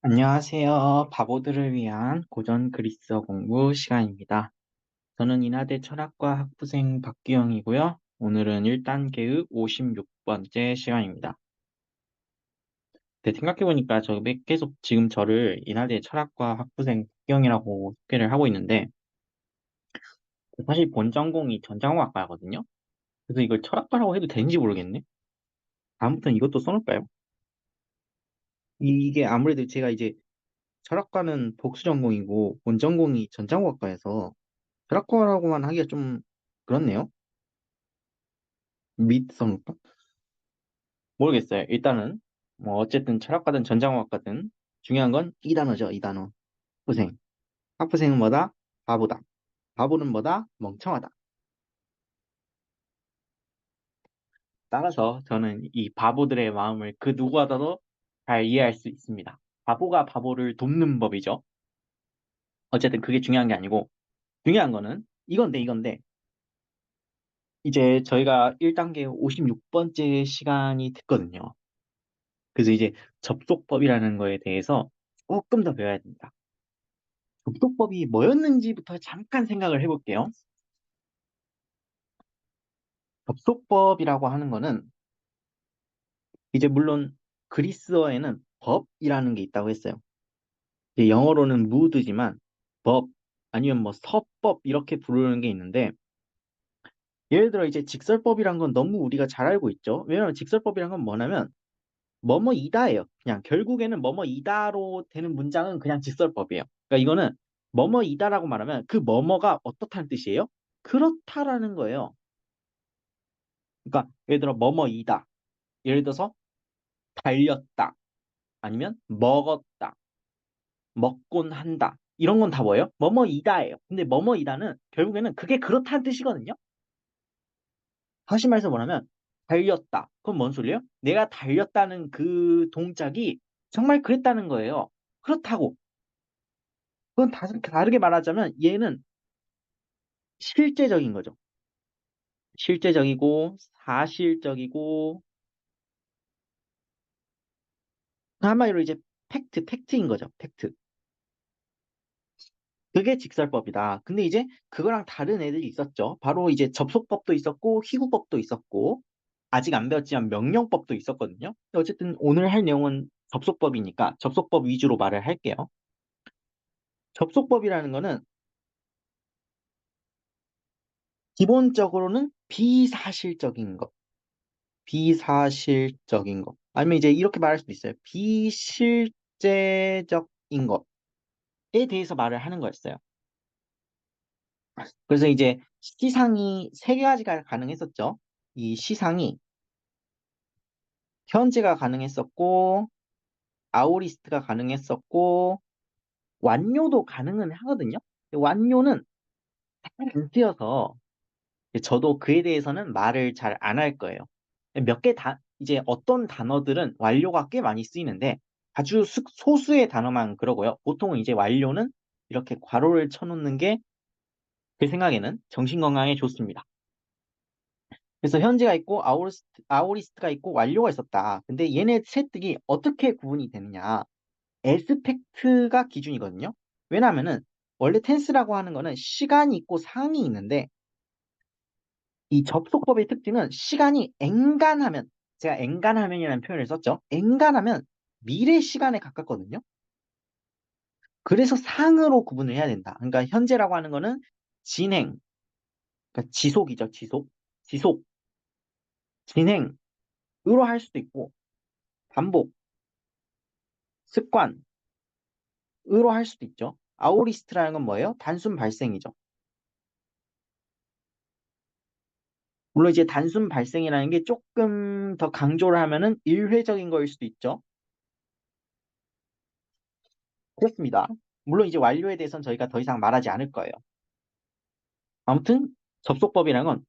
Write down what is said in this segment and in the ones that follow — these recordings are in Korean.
안녕하세요. 바보들을 위한 고전 그리스어 공부 시간입니다. 저는 인하대 철학과 학부생 박기영이고요. 오늘은 1단계의 56번째 시간입니다. 네, 생각해보니까 계속 지금 저를 인하대 철학과 학부생 박기영이라고 소개를 하고 있는데 사실 본 전공이 전자공학과거든요. 그래서 이걸 철학과라고 해도 되는지 모르겠네. 다음부터는 이것도 써놓을까요? 이게 아무래도 제가 이제 철학과는 복수 전공이고 본 전공이 전자공학과여서 철학과라고만 하기가 좀 그렇네요. 밑성과? 모르겠어요. 일단은 뭐 어쨌든 철학과든 전자공학과든 중요한 건 이 단어죠. 이 단어. 학부생. 학부생은 뭐다? 바보다. 바보는 뭐다? 멍청하다. 따라서 저는 이 바보들의 마음을 그 누구보다도 잘 이해할 수 있습니다. 바보가 바보를 돕는 법이죠. 어쨌든 그게 중요한 게 아니고 중요한 거는 이건데 이제 저희가 1단계 56번째 시간이 됐거든요. 그래서 이제 접속법이라는 거에 대해서 조금 더 배워야 됩니다. 접속법이 뭐였는지부터 잠깐 생각을 해볼게요. 접속법이라고 하는 거는 이제 물론 그리스어에는 법이라는 게 있다고 했어요. 이제 영어로는 무드지만 법 아니면 뭐 서법 이렇게 부르는 게 있는데 예를 들어 이제 직설법이란 건 너무 우리가 잘 알고 있죠. 왜냐하면 직설법이란 건 뭐냐면 뭐뭐이다예요. 그냥 결국에는 뭐뭐이다로 되는 문장은 그냥 직설법이에요. 그러니까 이거는 뭐뭐이다라고 말하면 그 뭐뭐가 어떻다는 뜻이에요? 그렇다라는 거예요. 그러니까 예를 들어 뭐뭐이다. 예를 들어서 달렸다. 아니면 먹었다. 먹곤 한다. 이런 건 다 뭐예요? 뭐뭐이다예요. 근데 뭐뭐이다는 결국에는 그게 그렇다는 뜻이거든요. 다시 말해서 뭐냐면 달렸다. 그건 뭔 소리예요? 내가 달렸다는 그 동작이 정말 그랬다는 거예요. 그렇다고. 그건 다르게 말하자면 얘는 실제적인 거죠. 실제적이고 사실적이고 한마디로 이제 팩트인 거죠. 팩트. 그게 직설법이다. 근데 이제 그거랑 다른 애들이 있었죠. 바로 이제 접속법도 있었고 희구법도 있었고 아직 안 배웠지만 명령법도 있었거든요. 근데 어쨌든 오늘 할 내용은 접속법이니까 접속법 위주로 말을 할게요. 접속법이라는 거는 기본적으로는 비사실적인 것. 비사실적인 것. 아니면 이제 이렇게 말할 수도 있어요. 비실제적인 것에 대해서 말을 하는 거였어요. 그래서 이제 시상이 세 가지가 가능했었죠. 이 시상이 현재가 가능했었고, 아오리스트가 가능했었고, 완료도 가능은 하거든요. 완료는 잘 안 쓰여서 저도 그에 대해서는 말을 잘 안 할 거예요. 이제 어떤 단어들은 완료가 꽤 많이 쓰이는데 아주 소수의 단어만 그러고요. 보통은 이제 완료는 이렇게 괄호를 쳐놓는 게 제 생각에는 정신 건강에 좋습니다. 그래서 현재가 있고 아오리스트가 있고 완료가 있었다. 근데 얘네 셋들이 어떻게 구분이 되느냐? 에스펙트가 기준이거든요. 왜냐하면은 원래 텐스라고 하는 거는 시간이 있고 상이 있는데 이 접속법의 특징은 시간이 엔간하면 제가 엔간하면이라는 표현을 썼죠. 엔간하면 미래 시간에 가깝거든요. 그래서 상으로 구분을 해야 된다. 그러니까 현재라고 하는 거는 진행, 그러니까 지속이죠. 지속, 진행으로 할 수도 있고 반복, 습관으로 할 수도 있죠. 아오리스트라는 건 뭐예요? 단순 발생이죠. 물론 이제 단순 발생이라는 게 조금 더 강조를 하면은 일회적인 거일 수도 있죠. 그렇습니다. 물론 이제 완료에 대해서는 저희가 더 이상 말하지 않을 거예요. 아무튼 접속법이라는 건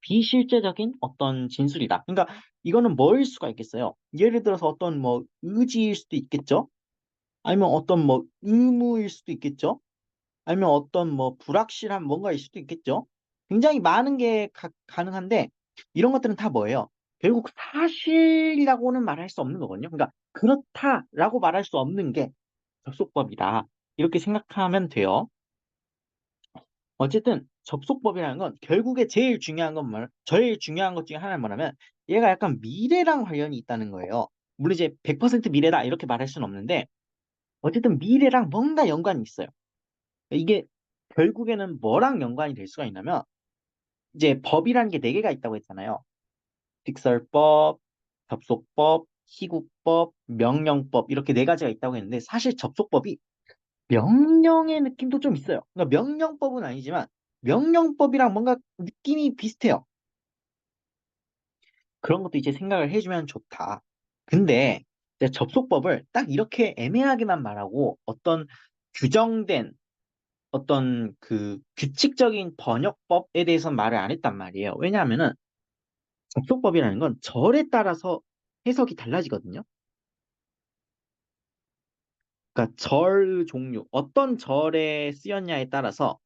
비실제적인 어떤 진술이다. 그러니까 이거는 뭐일 수가 있겠어요? 예를 들어서 어떤 뭐 의지일 수도 있겠죠? 아니면 어떤 뭐 의무일 수도 있겠죠? 아니면 어떤 뭐 불확실한 뭔가일 수도 있겠죠? 굉장히 많은 게 가능한데 이런 것들은 다 뭐예요? 결국 사실이라고는 말할 수 없는 거거든요. 그러니까 그렇다라고 말할 수 없는 게 접속법이다. 이렇게 생각하면 돼요. 어쨌든 접속법이라는 건 결국에 제일 중요한 것 중에 하나는 뭐냐면 얘가 약간 미래랑 관련이 있다는 거예요. 물론 이제 100% 미래다 이렇게 말할 수는 없는데 어쨌든 미래랑 뭔가 연관이 있어요. 이게 결국에는 뭐랑 연관이 될 수가 있냐면 이제 법이라는 게 네 개가 있다고 했잖아요. 직설법, 접속법, 시국법, 명령법 이렇게 네 가지가 있다고 했는데 사실 접속법이 명령의 느낌도 좀 있어요. 그러니까 명령법은 아니지만 명령법이랑 뭔가 느낌이 비슷해요. 그런 것도 이제 생각을 해주면 좋다. 근데 이제 접속법을 딱 이렇게 애매하게만 말하고 어떤 규정된 어떤 그 규칙적인 번역법에 대해서는 말을 안 했단 말이에요. 왜냐하면은 접속법이라는 건 절에 따라서 해석이 달라지거든요. 그러니까 절 종류, 어떤 절에 쓰였냐에 따라서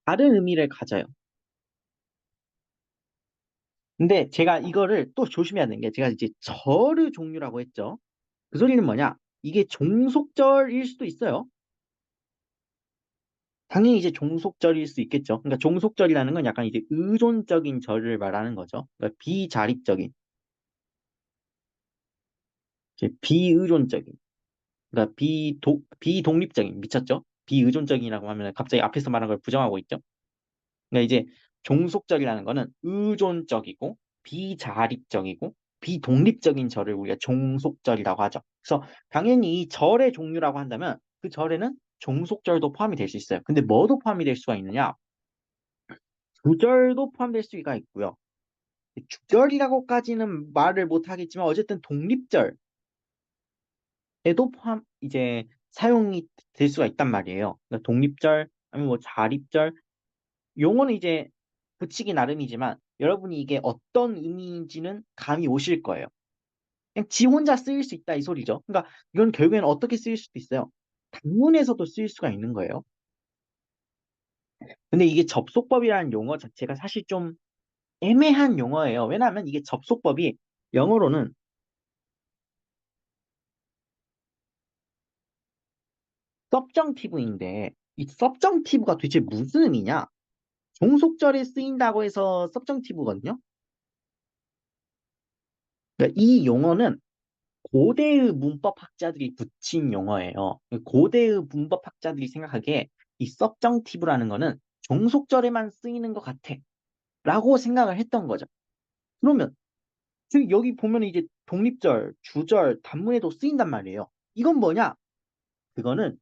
다른 의미를 가져요. 근데 제가 이거를 또 조심해야 되는 게 제가 이제 절의 종류라고 했죠. 그 소리는 뭐냐? 이게 종속절일 수도 있어요. 당연히 이제 종속절일 수 있겠죠. 그러니까 종속절이라는 건 약간 이제 의존적인 절을 말하는 거죠. 그러니까 비자립적인, 이제 비의존적인, 그러니까 비독립적인, 미쳤죠? 비의존적이라고 하면 갑자기 앞에서 말한 걸 부정하고 있죠. 그러니까 이제 종속절이라는 거는 의존적이고 비자립적이고 비독립적인 절을 우리가 종속절이라고 하죠. 그래서 당연히 이 절의 종류라고 한다면 그 절에는 종속절도 포함이 될 수 있어요. 근데 뭐도 포함이 될 수가 있느냐? 주절도 포함될 수가 있고요. 주절이라고까지는 말을 못 하겠지만 어쨌든 독립절에도 포함 이제 사용이 될 수가 있단 말이에요. 그러니까 독립절 아니면 뭐 자립절 용어는 이제 붙이기 나름이지만 여러분이 이게 어떤 의미인지는 감이 오실 거예요. 그냥 지 혼자 쓰일 수 있다 이 소리죠. 그러니까 이건 결국에는 어떻게 쓰일 수도 있어요. 단문에서도 쓰일 수가 있는 거예요. 근데 이게 접속법이라는 용어 자체가 사실 좀 애매한 용어예요. 왜냐하면 이게 접속법이 영어로는 subjunctive인데 이 subjunctive가 도대체 무슨 의미냐? 종속절에 쓰인다고 해서 subjunctive거든요. 그러니까 이 용어는 고대의 문법학자들이 붙인 용어예요. 고대의 문법학자들이 생각하기에 이 subjunctive라는 거는 종속절에만 쓰이는 것 같아. 라고 생각을 했던 거죠. 그러면 지금 여기 보면 이제 독립절, 주절, 단문에도 쓰인단 말이에요. 이건 뭐냐? 그거는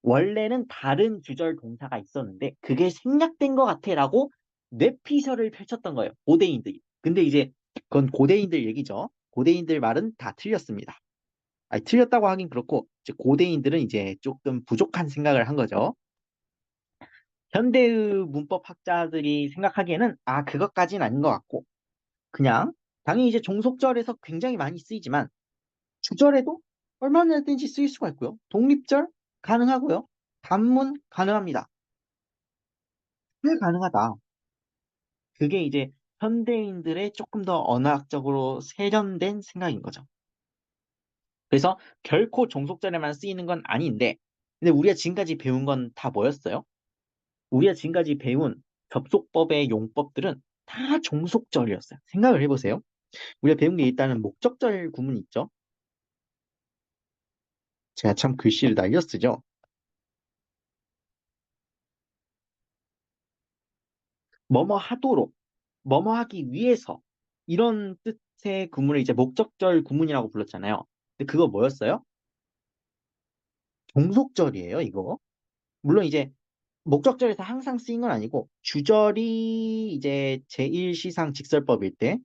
원래는 다른 주절 동사가 있었는데 그게 생략된 것 같아라고 뇌피셜을 펼쳤던 거예요. 고대인들이. 근데 이제 그건 고대인들 얘기죠. 고대인들 말은 다 틀렸습니다. 아니, 틀렸다고 하긴 그렇고 이제 고대인들은 이제 조금 부족한 생각을 한 거죠. 현대의 문법학자들이 생각하기에는 아 그것까지는 아닌 것 같고 그냥 당연히 이제 종속절에서 굉장히 많이 쓰이지만 주절에도 얼마나든지 쓰일 수가 있고요. 독립절 가능하고요. 단문 가능합니다. 왜 가능하다. 그게 이제 현대인들의 조금 더 언어학적으로 세련된 생각인 거죠. 그래서 결코 종속절에만 쓰이는 건 아닌데, 근데 우리가 지금까지 배운 건 다 뭐였어요? 우리가 지금까지 배운 접속법의 용법들은 다 종속절이었어요. 생각을 해보세요. 우리가 배운 게 일단은 목적절 구문 있죠? 제가 참 글씨를 날려 쓰죠? 뭐뭐 하도록, 뭐뭐 하기 위해서 이런 뜻의 구문을 이제 목적절 구문이라고 불렀잖아요. 근데 그거 뭐였어요? 종속절이에요, 이거. 물론 이제 목적절에서 항상 쓰인 건 아니고 주절이 이제 제1시상 직설법일 때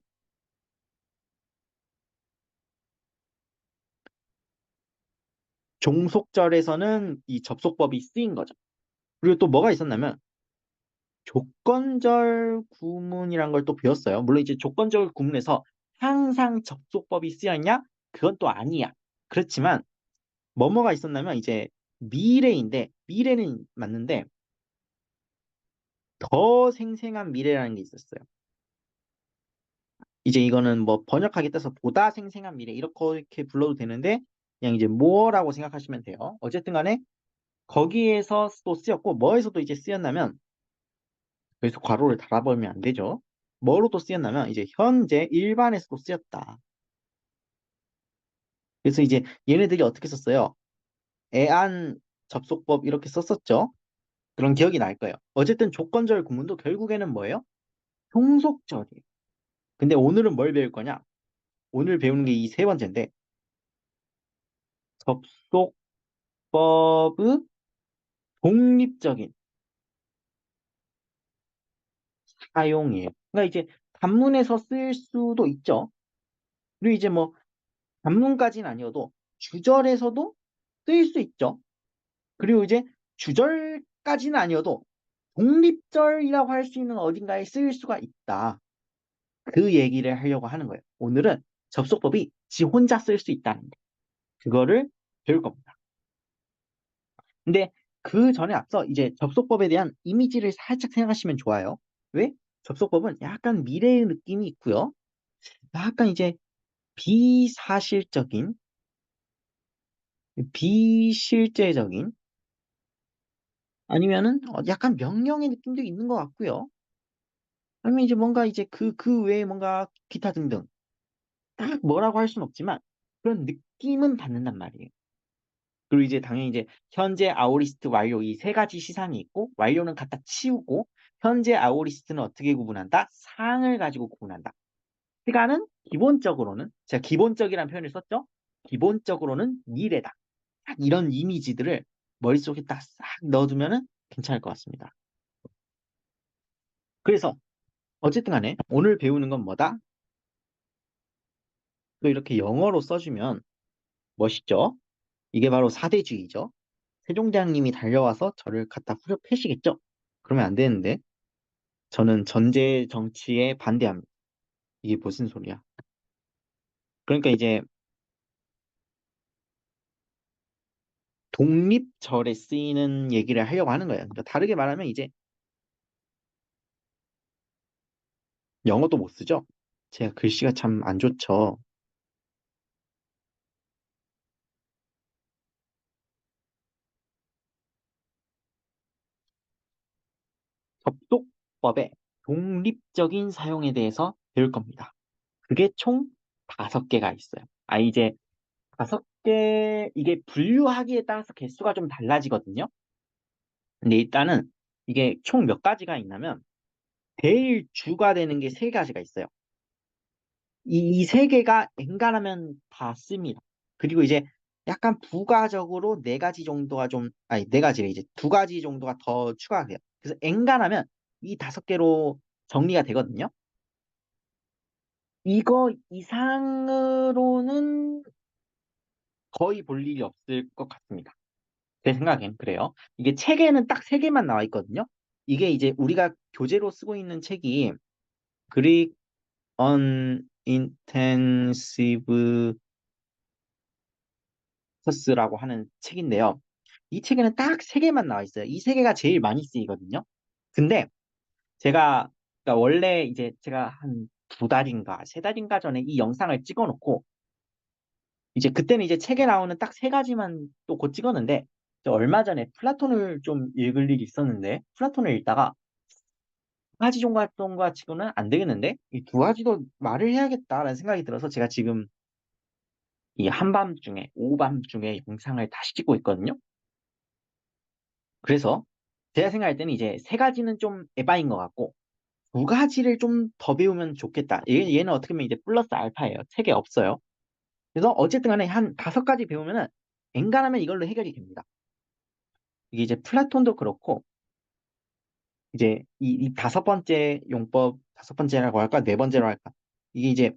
종속절에서는 이 접속법이 쓰인 거죠. 그리고 또 뭐가 있었냐면 조건절 구문이란 걸 또 배웠어요. 물론 이제 조건절 구문에서 항상 접속법이 쓰였냐? 그건 또 아니야. 그렇지만 뭐뭐가 있었냐면 이제 미래인데 미래는 맞는데 더 생생한 미래라는 게 있었어요. 이제 이거는 뭐 번역하기 따라서 보다 생생한 미래 이렇게 불러도 되는데 그냥 이제 more라고 생각하시면 돼요. 어쨌든 간에 거기에서 또 쓰였고 뭐에서도 이제 쓰였냐면 여기서 괄호를 달아버리면 안 되죠. 뭐로 또 쓰였냐면 이제 현재 일반에서도 쓰였다. 그래서 이제 얘네들이 어떻게 썼어요? 애안 접속법 이렇게 썼었죠. 그런 기억이 날 거예요. 어쨌든 조건절 구문도 결국에는 뭐예요? 종속절이에요. 근데 오늘은 뭘 배울 거냐? 오늘 배우는 게 이 세 번째인데 접속법의 독립적인 사용이에요. 그러니까 이제 단문에서 쓸 수도 있죠. 그리고 이제 뭐 단문까지는 아니어도 주절에서도 쓰일 수 있죠. 그리고 이제 주절까지는 아니어도 독립절이라고 할 수 있는 어딘가에 쓰일 수가 있다. 그 얘기를 하려고 하는 거예요. 오늘은 접속법이 지 혼자 쓸 수 있다는 거. 그거를 배울 겁니다. 근데 그 전에 앞서 이제 접속법에 대한 이미지를 살짝 생각하시면 좋아요. 왜? 접속법은 약간 미래의 느낌이 있고요. 약간 이제 비사실적인, 비실제적인, 아니면은 약간 명령의 느낌도 있는 것 같고요. 아니면 이제 뭔가 이제 그 외에 뭔가 기타 등등. 딱 뭐라고 할 수는 없지만 그런 느낌은 받는단 말이에요. 그리고 이제 당연히 이제 현재 아오리스트 완료 이 세 가지 시상이 있고 완료는 갖다 치우고 현재 아오리스트는 어떻게 구분한다? 상을 가지고 구분한다. 시간은 기본적으로는 제가 기본적이라는 표현을 썼죠. 기본적으로는 미래다. 딱 이런 이미지들을 머릿속에 딱 싹 넣어두면은 괜찮을 것 같습니다. 그래서 어쨌든 간에 오늘 배우는 건 뭐다? 또 이렇게 영어로 써주면 멋있죠? 이게 바로 사대주의죠. 세종대왕님이 달려와서 저를 갖다 후려 패시겠죠? 그러면 안 되는데 저는 전제 정치에 반대합니다. 이게 무슨 소리야? 그러니까 이제 독립절에 쓰이는 얘기를 하려고 하는 거예요. 그러니까 다르게 말하면 이제 영어도 못 쓰죠? 제가 글씨가 참 안 좋죠. 접속법의 독립적인 사용에 대해서 배울 겁니다. 그게 총 5개가 있어요. 아, 이제 5개, 이게 분류하기에 따라서 개수가 좀 달라지거든요. 근데 일단은 이게 총 몇 가지가 있냐면 제일 주가 되는 게 3가지가 있어요. 이 3개가 엔간하면 다 씁니다. 그리고 이제 약간 부가적으로 4가지 정도가 좀, 아니, 4가지래. 이제 2가지 정도가 더 추가가 돼요. 그래서 엔간하면 이 5개로 정리가 되거든요. 이거 이상으로는 거의 볼 일이 없을 것 같습니다. 제 생각엔 그래요. 이게 책에는 딱 3개만 나와 있거든요. 이게 이제 우리가 교재로 쓰고 있는 책이 그릭 언인텐시브 서스라고 하는 책인데요. 이 책에는 딱 3개만 나와 있어요. 이 3개가 제일 많이 쓰이거든요. 근데 제가 그러니까 원래 이제 제가 한 2달인가 3달인가 전에 이 영상을 찍어놓고 이제 그때는 이제 책에 나오는 딱 3가지만 또 곧 찍었는데 저 얼마 전에 플라톤을 좀 읽을 일이 있었는데 플라톤을 읽다가 2가지 정도가 치고는 안 되겠는데 이 2가지도 말을 해야겠다라는 생각이 들어서 제가 지금 이 한밤중에 오밤중에 영상을 다시 찍고 있거든요. 그래서 제가 생각할 때는 이제 3가지는 좀 에바인 것 같고 2가지를 좀 더 배우면 좋겠다. 얘는 어떻게 보면 이제 플러스 알파예요. 책에 없어요. 그래서 어쨌든 간에 한 5가지 배우면은 엔간하면 이걸로 해결이 됩니다. 이게 이제 플라톤도 그렇고 이제 이 5번째 용법 5번째라고 할까 4번째로 할까 이게 이제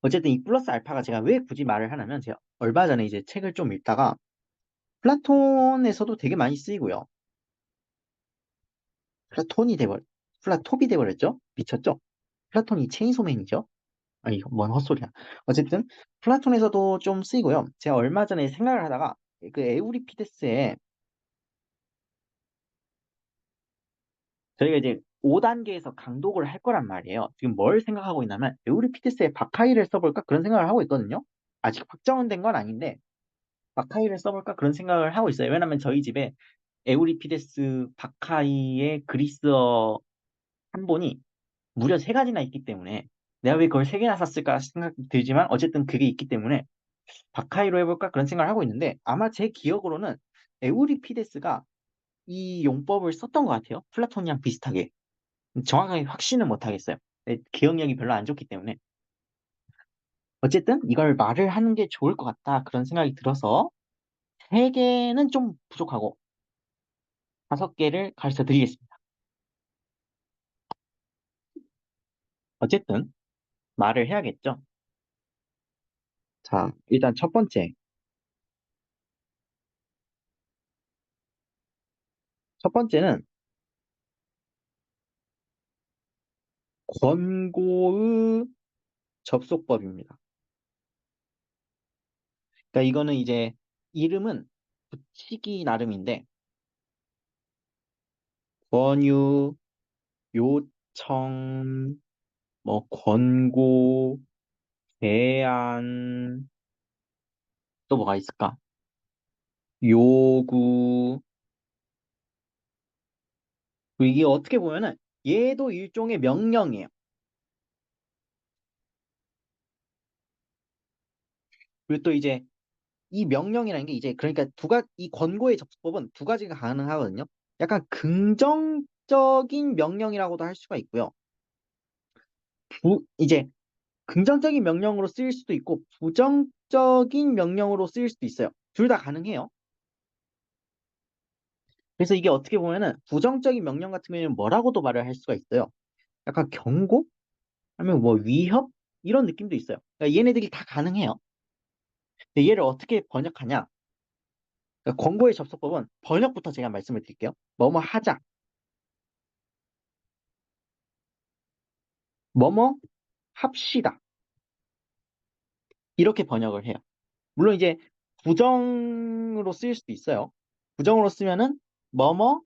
어쨌든 이 플러스 알파가 제가 왜 굳이 말을 하냐면 제가 얼마 전에 이제 책을 좀 읽다가 플라톤에서도 되게 많이 쓰이고요. 플라톤이 돼버 플라톱이 돼버렸죠? 미쳤죠? 플라톤이 체인소맨이죠? 아니, 뭔 헛소리야. 어쨌든, 플라톤에서도 좀 쓰이고요. 제가 얼마 전에 생각을 하다가, 그 에우리피데스에, 저희가 이제 5단계에서 강독을 할 거란 말이에요. 지금 뭘 생각하고 있냐면 에우리피데스의 바카이를 써볼까 그런 생각을 하고 있거든요. 아직 확정은 된 건 아닌데 바카이를 써볼까 그런 생각을 하고 있어요. 왜냐면 저희 집에 에우리피데스 바카이의 그리스어 한본이 무려 세 가지나 있기 때문에 내가 왜 그걸 세 개나 샀을까 생각이 들지만 어쨌든 그게 있기 때문에 바카이로 해볼까 그런 생각을 하고 있는데 아마 제 기억으로는 에우리피데스가 이 용법을 썼던 것 같아요. 플라톤이랑 비슷하게. 정확하게 확신은 못하겠어요. 내 기억력이 별로 안 좋기 때문에. 어쨌든 이걸 말을 하는 게 좋을 것 같다. 그런 생각이 들어서 세 개는 좀 부족하고 다섯 개를 가르쳐 드리겠습니다. 어쨌든 말을 해야겠죠. 자, 일단 첫 번째. 첫 번째는 권고의 접속법입니다. 그러니까 이거는 이제 이름은 붙이기 나름인데 권유, 요청, 뭐 권고, 제안, 또 뭐가 있을까? 요구. 그리고 이게 어떻게 보면은 얘도 일종의 명령이에요. 그리고 또 이제 이 명령이라는 게 이제 그러니까 이 권고의 접수법은 두 가지가 가능하거든요. 약간 긍정적인 명령이라고도 할 수가 있고요. 이제 긍정적인 명령으로 쓰일 수도 있고 부정적인 명령으로 쓰일 수도 있어요. 둘 다 가능해요. 그래서 이게 어떻게 보면은 부정적인 명령 같은 경우에는 뭐라고도 말을 할 수가 있어요. 약간 경고? 아니면 뭐 위협? 이런 느낌도 있어요. 그러니까 얘네들이 다 가능해요. 근데 얘를 어떻게 번역하냐? 그러니까 권고의 접속법은 번역부터 제가 말씀을 드릴게요. 뭐뭐 하자, 뭐뭐 합시다. 이렇게 번역을 해요. 물론 이제 부정으로 쓰일 수도 있어요. 부정으로 쓰면은 뭐뭐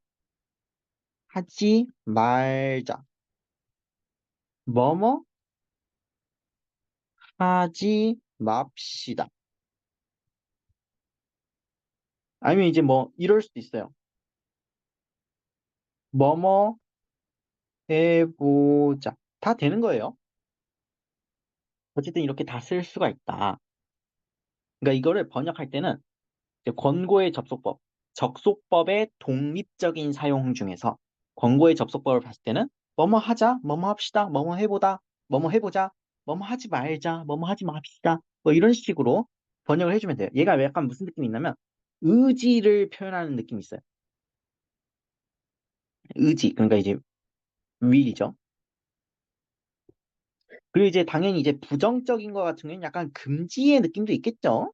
하지 말자, 뭐뭐 하지 맙시다. 아니면 이제 뭐 이럴 수도 있어요. 뭐뭐 해보자. 다 되는 거예요. 어쨌든 이렇게 다 쓸 수가 있다. 그러니까 이거를 번역할 때는 이제 권고의 접속법, 적속법의 독립적인 사용 중에서 권고의 접속법을 봤을 때는 뭐뭐 하자, 뭐뭐 합시다, 뭐뭐 해보다, 뭐뭐 해보자, 뭐뭐 하지 말자, 뭐뭐 하지 맙시다. 뭐 이런 식으로 번역을 해주면 돼요. 얘가 약간 무슨 느낌이 있냐면 의지를 표현하는 느낌이 있어요. 의지, 그러니까 이제 will이죠. 그리고 이제 당연히 이제 부정적인 거 같은 경우는 약간 금지의 느낌도 있겠죠.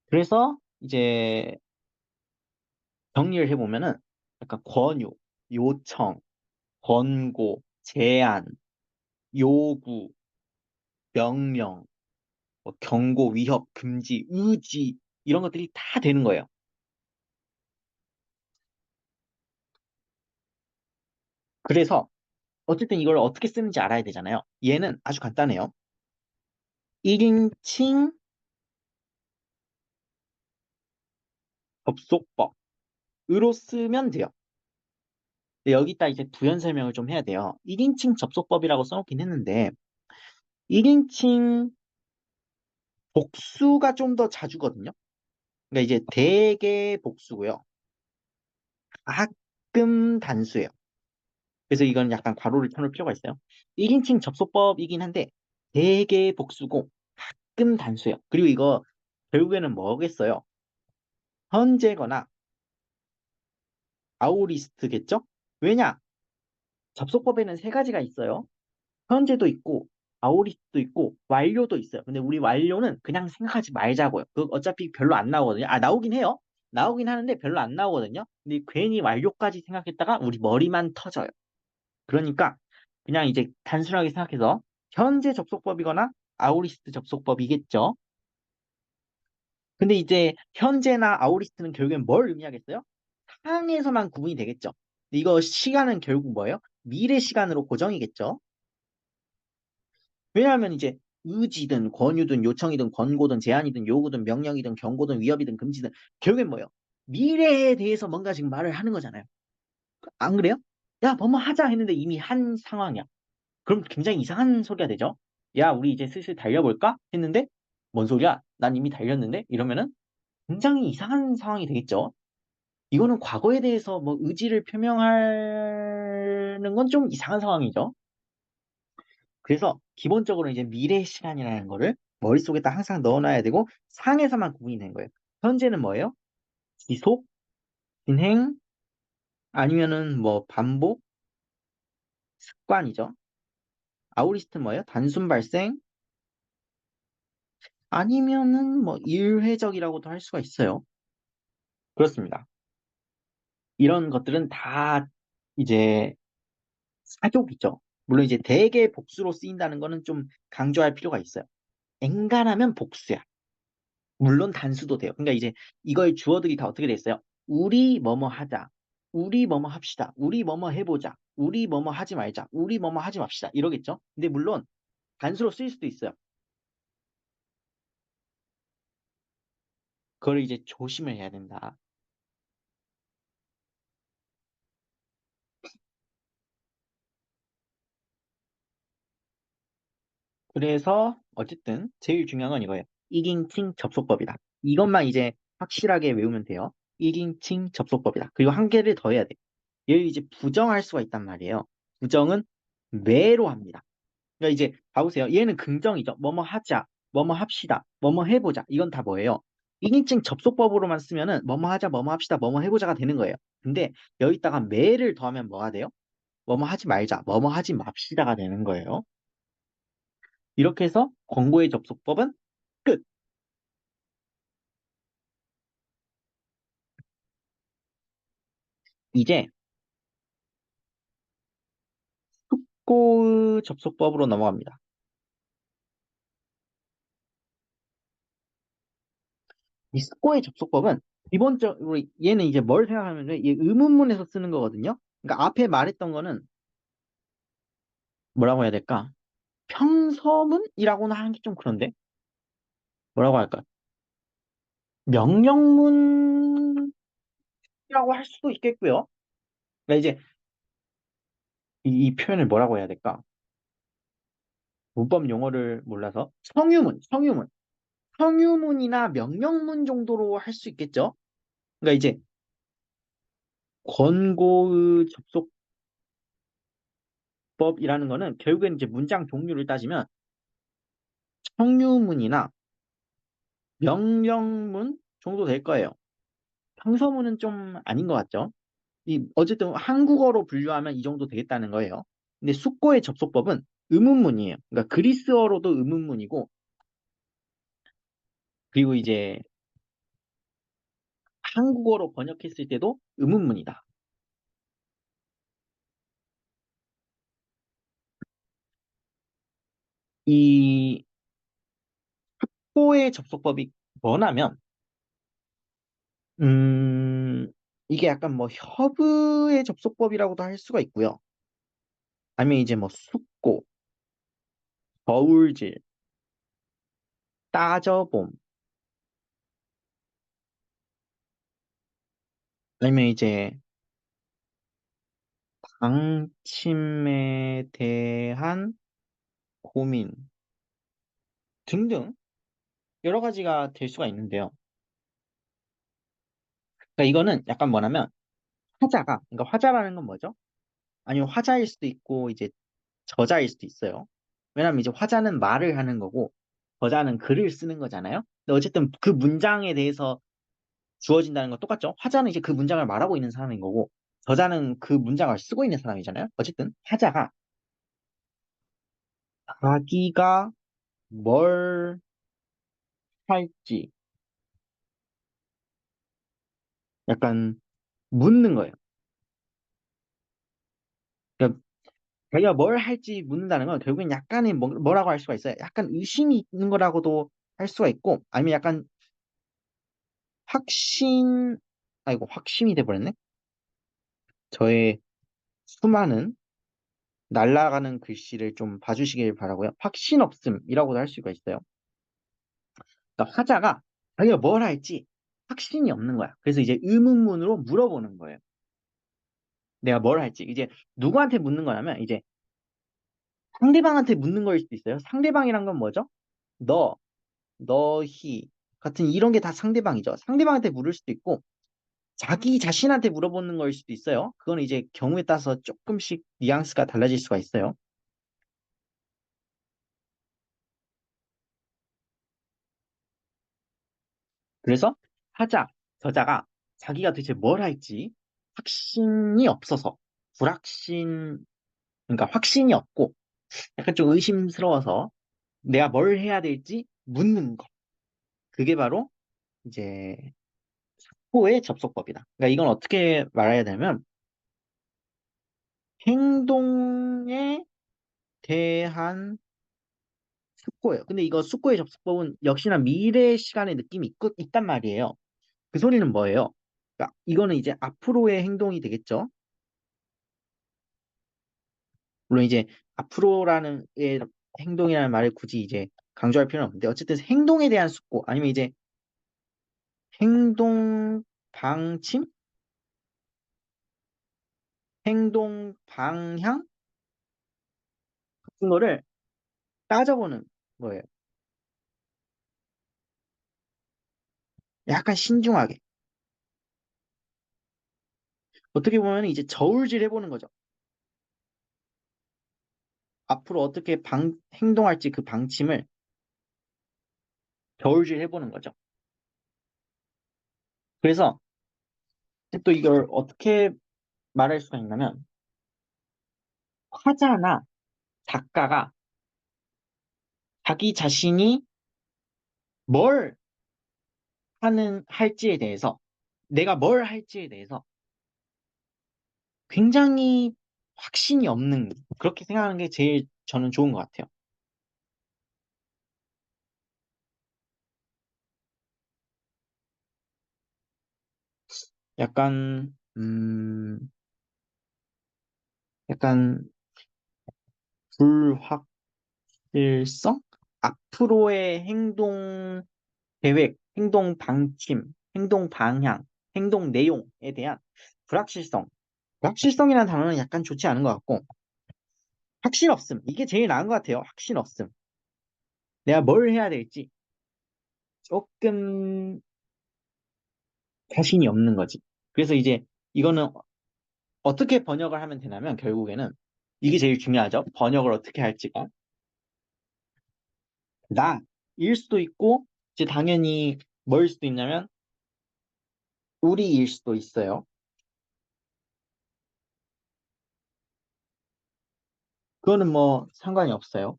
그래서 이제 정리를 해보면은 약간 권유, 요청, 권고, 제안, 요구, 명령, 뭐 경고, 위협, 금지, 의지 이런 것들이 다 되는 거예요. 그래서 어쨌든 이걸 어떻게 쓰는지 알아야 되잖아요. 얘는 아주 간단해요. 1인칭 접속법으로 쓰면 돼요. 근데 여기다 이제 부연 설명을 좀 해야 돼요. 1인칭 접속법이라고 써놓긴 했는데 1인칭 복수가 좀 더 자주거든요. 그러니까 이제 대개 복수고요. 가끔 단수예요. 그래서 이건 약간 괄호를 쳐놓을 필요가 있어요. 1인칭 접속법이긴 한데 대개 복수고 가끔 단수예요. 그리고 이거 결국에는 뭐겠어요? 현재거나 아우리스트겠죠? 왜냐? 접속법에는 세 가지가 있어요. 현재도 있고 아우리스트도 있고 완료도 있어요. 근데 우리 완료는 그냥 생각하지 말자고요. 그 어차피 별로 안 나오거든요. 아, 나오긴 해요. 나오긴 하는데 별로 안 나오거든요. 근데 괜히 완료까지 생각했다가 우리 머리만 터져요. 그러니까 그냥 이제 단순하게 생각해서 현재 접속법이거나 아우리스트 접속법이겠죠. 근데 이제 현재나 아우리스트는 결국엔 뭘 의미하겠어요? 상에서만 구분이 되겠죠. 이거 시간은 결국 뭐예요? 미래 시간으로 고정이겠죠? 왜냐하면 이제 의지든 권유든 요청이든 권고든 제안이든 요구든 명령이든 경고든 위협이든 금지든 결국엔 뭐예요? 미래에 대해서 뭔가 지금 말을 하는 거잖아요. 안 그래요? 야, 뭐뭐 하자 했는데 이미 한 상황이야. 그럼 굉장히 이상한 소리가 되죠? 야, 우리 이제 슬슬 달려볼까? 했는데 뭔 소리야? 난 이미 달렸는데? 이러면은 굉장히 이상한 상황이 되겠죠? 이거는 과거에 대해서 뭐 의지를 표명하는 건 좀 이상한 상황이죠. 그래서 기본적으로 이제 미래 시간이라는 거를 머릿속에다 항상 넣어놔야 되고 상에서만 구분이 된 거예요. 현재는 뭐예요? 지속, 진행, 아니면은 뭐 반복, 습관이죠. 아우리스트는 뭐예요? 단순 발생, 아니면은 뭐 일회적이라고도 할 수가 있어요. 그렇습니다. 이런 것들은 다 이제 사족이죠. 물론 이제 대개 복수로 쓰인다는 거는 좀 강조할 필요가 있어요. 엔간하면 복수야. 물론 단수도 돼요. 그러니까 이제 이거의 주어들이 다 어떻게 돼 있어요? 우리 뭐뭐 하자. 우리 뭐뭐 합시다. 우리 뭐뭐 해보자. 우리 뭐뭐 하지 말자. 우리 뭐뭐 하지 맙시다. 이러겠죠? 근데 물론 단수로 쓰일 수도 있어요. 그걸 이제 조심을 해야 된다. 그래서 어쨌든 제일 중요한 건 이거예요. 이깅칭 접속법이다. 이것만 이제 확실하게 외우면 돼요. 이깅칭 접속법이다. 그리고 한 개를 더 해야 돼. 얘를 이제 부정할 수가 있단 말이에요. 부정은 매로 합니다. 그러니까 이제 봐보세요. 얘는 긍정이죠. 뭐뭐 하자, 뭐뭐 합시다, 뭐뭐 해보자. 이건 다 뭐예요? 이인칭 접속법으로만 쓰면은 뭐뭐 하자, 뭐뭐 합시다, 뭐뭐 해보자가 되는 거예요. 근데 여기다가 매를 더하면 뭐가 돼요? 뭐뭐 하지 말자, 뭐뭐 하지 맙시다가 되는 거예요. 이렇게 해서 권고의 접속법은 끝. 이제 숙고의 접속법으로 넘어갑니다. 이 숙고의 접속법은 기본적으로 얘는 이제 뭘 생각하면 얘 의문문에서 쓰는 거거든요. 그러니까 앞에 말했던 거는 뭐라고 해야 될까? 평서문이라고는 하는 게 좀 그런데 뭐라고 할까? 명령문이라고 할 수도 있겠고요. 그러니까 이제 이 표현을 뭐라고 해야 될까? 문법 용어를 몰라서 성유문이나 명령문 정도로 할 수 있겠죠. 그러니까 이제 권고의 접속법이라는 거는 결국엔 이제 문장 종류를 따지면 성유문이나 명령문 정도 될 거예요. 평서문은 좀 아닌 것 같죠? 이 어쨌든 한국어로 분류하면 이 정도 되겠다는 거예요. 근데 숙고의 접속법은 의문문이에요. 그러니까 그리스어로도 의문문이고 그리고 이제 한국어로 번역했을 때도 의문문이다. 이 숙고의 접속법이 뭐냐면 음 이게 약간 뭐 협의의 접속법이라고도 할 수가 있고요. 아니면 이제 뭐 숙고, 저울질, 따져봄, 아니면 이제 방침에 대한 고민 등등 여러 가지가 될 수가 있는데요. 그러니까 이거는 약간 뭐냐면 그러니까 화자라는 건 뭐죠? 아니면 화자일 수도 있고 이제 저자일 수도 있어요. 왜냐면 이제 화자는 말을 하는 거고 저자는 글을 쓰는 거잖아요. 근데 어쨌든 그 문장에 대해서 주어진다는 건 똑같죠. 화자는 이제 그 문장을 말하고 있는 사람인 거고 저자는 그 문장을 쓰고 있는 사람이잖아요. 어쨌든 화자가 자기가 뭘 할지 약간 묻는 거예요. 그러니까 자기가 뭘 할지 묻는다는 건 결국엔 약간의 뭐라고 할 수가 있어요. 약간 의심이 있는 거라고도 할 수가 있고, 아니면 약간 확신, 아이고, 확신이 돼버렸네? 저의 수많은 날아가는 글씨를 좀 봐주시길 바라고요. 확신 없음이라고도 할 수가 있어요. 그러니까 화자가 자기가 뭘 할지 확신이 없는 거야. 그래서 이제 의문문으로 물어보는 거예요. 내가 뭘 할지. 이제 누구한테 묻는 거냐면 이제 상대방한테 묻는 거일 수도 있어요. 상대방이란 건 뭐죠? 너, 너희 같은 이런 게 다 상대방이죠. 상대방한테 물을 수도 있고 자기 자신한테 물어보는 거일 수도 있어요. 그건 이제 경우에 따라서 조금씩 뉘앙스가 달라질 수가 있어요. 그래서 저자가 자기가 도대체 뭘 할지 확신이 없어서 불확신, 그러니까 확신이 없고 약간 좀 의심스러워서 내가 뭘 해야 될지 묻는 거. 그게 바로 이제 호의 접속법이다. 그러니까 이건 어떻게 말해야 되냐면 행동에 대한 숙고예요. 근데 이거 숙고의 접속법은 역시나 미래 시간의 느낌이 있단 말이에요. 그 소리는 뭐예요? 그러니까 이거는 이제 앞으로의 행동이 되겠죠. 물론 이제 앞으로라는 행동이라는 말을 굳이 이제 강조할 필요는 없는데 어쨌든 행동에 대한 숙고 아니면 이제 행동 방침, 행동 방향 같은 거를 따져보는 거예요. 약간 신중하게. 어떻게 보면 이제 저울질 해보는 거죠. 앞으로 어떻게 행동할지 그 방침을 저울질 해보는 거죠. 그래서 또 이걸 어떻게 말할 수가 있냐면 화자나 작가가 자기 자신이 뭘 할지에 대해서 내가 뭘 할지에 대해서 굉장히 확신이 없는 그렇게 생각하는 게 제일 저는 좋은 것 같아요. 약간 약간 불확실성? 앞으로의 행동 계획, 행동 방침, 행동 방향, 행동 내용에 대한 불확실성. 불확실성이라는 단어는 약간 좋지 않은 것 같고 확신 없음. 이게 제일 나은 것 같아요. 확신 없음. 내가 뭘 해야 될지 조금 자신이 없는 거지. 그래서 이제 이거는 어떻게 번역을 하면 되냐면 결국에는 이게 제일 중요하죠. 번역을 어떻게 할지가. 나일 수도 있고 이제 당연히 뭐일 수도 있냐면 우리일 수도 있어요. 그거는 뭐 상관이 없어요.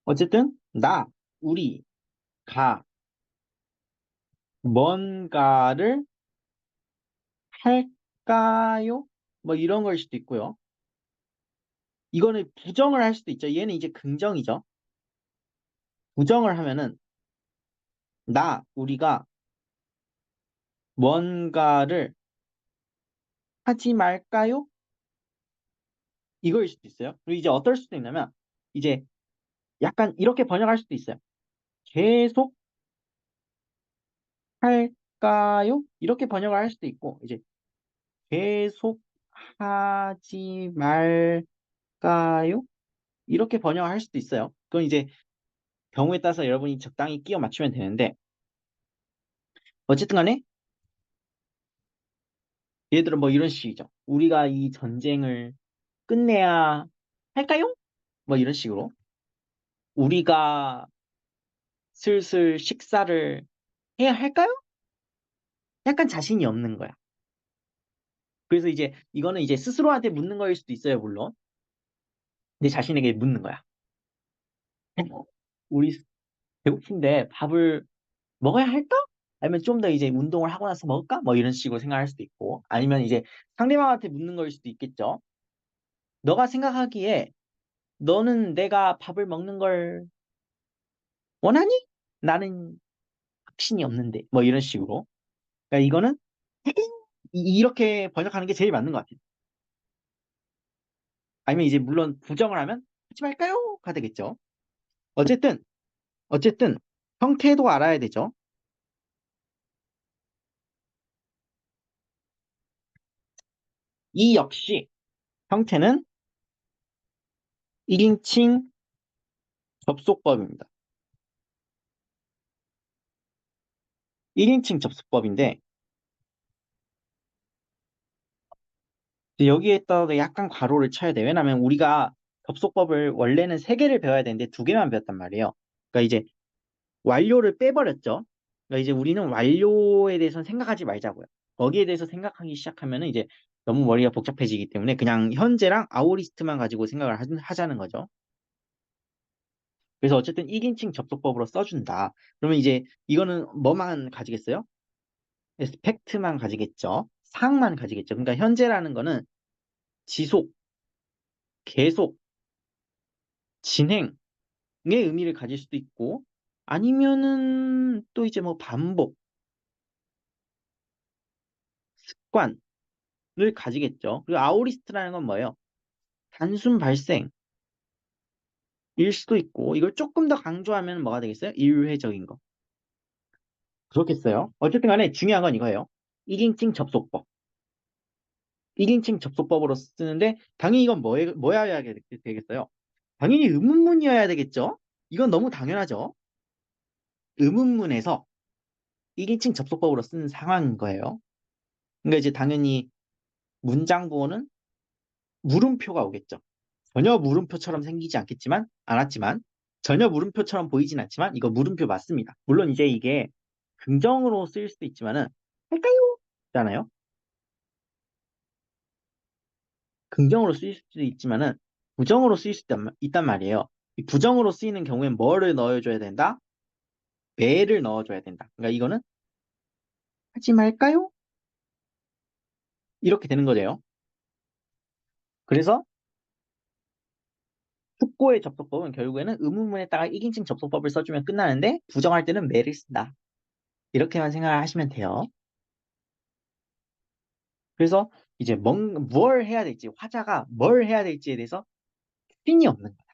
어쨌든 우리가 뭔가를 할까요? 뭐 이런 걸 수도 있고요. 이거는 부정을 할 수도 있죠. 얘는 이제 긍정이죠. 부정을 하면은 우리가 뭔가를 하지 말까요? 이거일 수도 있어요. 그리고 이제 어떨 수도 있냐면 이제 약간 이렇게 번역할 수도 있어요. 계속 할까요? 이렇게 번역을 할 수도 있고 이제 계속 하지 말까요? 이렇게 번역을 할 수도 있어요. 그건 이제 경우에 따라서 여러분이 적당히 끼워 맞추면 되는데 어쨌든 간에 예를 들어 뭐 이런 식이죠. 우리가 이 전쟁을 끝내야 할까요? 뭐 이런 식으로 우리가 슬슬 식사를 해야 할까요? 약간 자신이 없는 거야. 그래서 이제 이거는 이제 스스로한테 묻는 거일 수도 있어요, 물론. 내 자신에게 묻는 거야. 우리 배고픈데 밥을 먹어야 할까? 아니면 좀 더 이제 운동을 하고 나서 먹을까? 뭐 이런 식으로 생각할 수도 있고 아니면 이제 상대방한테 묻는 거일 수도 있겠죠. 너가 생각하기에 너는 내가 밥을 먹는 걸 원하니? 나는 확신이 없는데 뭐 이런 식으로. 그러니까 이거는 이렇게 번역하는 게 제일 맞는 것 같아요. 아니면 이제 물론 부정을 하면 하지 말까요?가 되겠죠. 어쨌든 어쨌든 형태도 알아야 되죠. 이 역시 형태는 1인칭 접속법입니다. 1인칭 접속법인데 여기에 따라 약간 괄호를 쳐야 돼요. 왜냐하면 우리가 접속법을 원래는 세 개를 배워야 되는데 두 개만 배웠단 말이에요. 그러니까 이제 완료를 빼버렸죠. 그러니까 이제 우리는 완료에 대해서는 생각하지 말자고요. 거기에 대해서 생각하기 시작하면은 이제 너무 머리가 복잡해지기 때문에 그냥 현재랑 아웃리스트만 가지고 생각을 하자는 거죠. 그래서 어쨌든 1인칭 접속법으로 써준다. 그러면 이제 이거는 뭐만 가지겠어요? 팩트만 가지겠죠. 상만 가지겠죠. 그러니까 현재라는 거는 지속, 계속, 진행의 의미를 가질 수도 있고 아니면은 또 이제 뭐 반복, 습관을 가지겠죠. 그리고 아우리스트라는 건 뭐예요? 단순 발생일 수도 있고 이걸 조금 더 강조하면 뭐가 되겠어요? 일회적인 거. 그렇겠어요. 어쨌든 간에 중요한 건 이거예요. 1인칭 접속법. 1인칭 접속법으로 쓰는데 당연히 이건 뭐여야 되겠어요? 당연히 의문문이어야 되겠죠? 이건 너무 당연하죠. 의문문에서 1인칭 접속법으로 쓰는 상황인 거예요. 그러니까 이제 당연히 문장 부호는 물음표가 오겠죠. 전혀 물음표처럼 생기지 않았지만 전혀 물음표처럼 보이진 않지만 이거 물음표 맞습니다. 물론 이제 이게 긍정으로 쓰일 수도 있지만은 할까요? 잖아요. 긍정으로 쓰일 수도 있지만은 부정으로 쓰일 수 있단 말이에요. 이 부정으로 쓰이는 경우엔 뭐를 넣어줘야 된다? 매를 넣어줘야 된다. 그러니까 이거는 하지 말까요? 이렇게 되는 거예요. 그래서 숙고의 접속법은 결국에는 의문문에다가 1인칭 접속법을 써주면 끝나는데 부정할 때는 매를 쓴다. 이렇게만 생각하시면 돼요. 그래서 이제 뭘 해야 될지, 화자가 뭘 해야 될지에 대해서 핀이 없는 거야.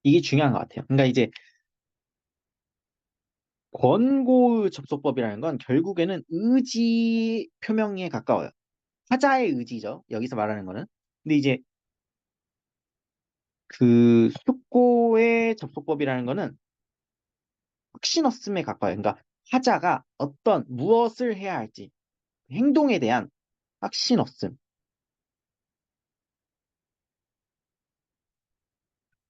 이게 중요한 것 같아요. 그러니까 이제 권고 접속법이라는 건 결국에는 의지 표명에 가까워요. 화자의 의지죠. 여기서 말하는 거는. 근데 이제 그 숙고의 접속법이라는 거는 확신 없음에 가까워요. 그러니까 화자가 어떤 무엇을 해야 할지 행동에 대한 확신 없음.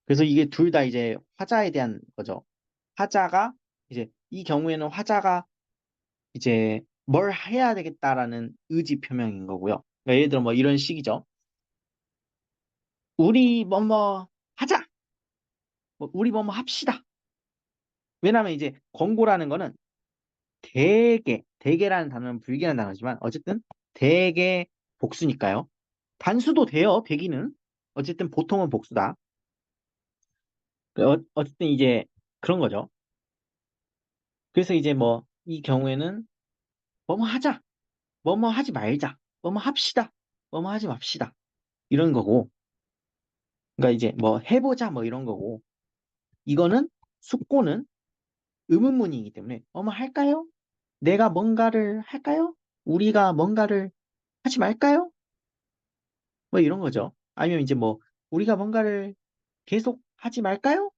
그래서 이게 둘 다 이제 화자에 대한 거죠. 화자가 이제 이 경우에는 화자가 이제 뭘 해야 되겠다라는 의지 표명인 거고요. 그러니까 예를 들어 뭐 이런 식이죠. 우리 뭐뭐 하자. 뭐 우리 뭐뭐 합시다. 왜냐하면 이제 권고라는 거는 대개라는 단어는 불길한 단어지만 어쨌든 대개 복수니까요. 단수도 돼요. 대기는 어쨌든 보통은 복수다. 어쨌든 이제 그런 거죠. 그래서 이제 뭐 이 경우에는 뭐뭐 하자. 뭐뭐 하지 말자. 뭐뭐 합시다. 뭐뭐 하지 맙시다. 이런 거고. 그러니까 이제 뭐 해보자 뭐 이런 거고. 이거는 숙고는 의문문이기 때문에 뭐뭐 할까요? 내가 뭔가를 할까요? 우리가 뭔가를 하지 말까요? 뭐 이런 거죠. 아니면 이제 뭐 우리가 뭔가를 계속 하지 말까요?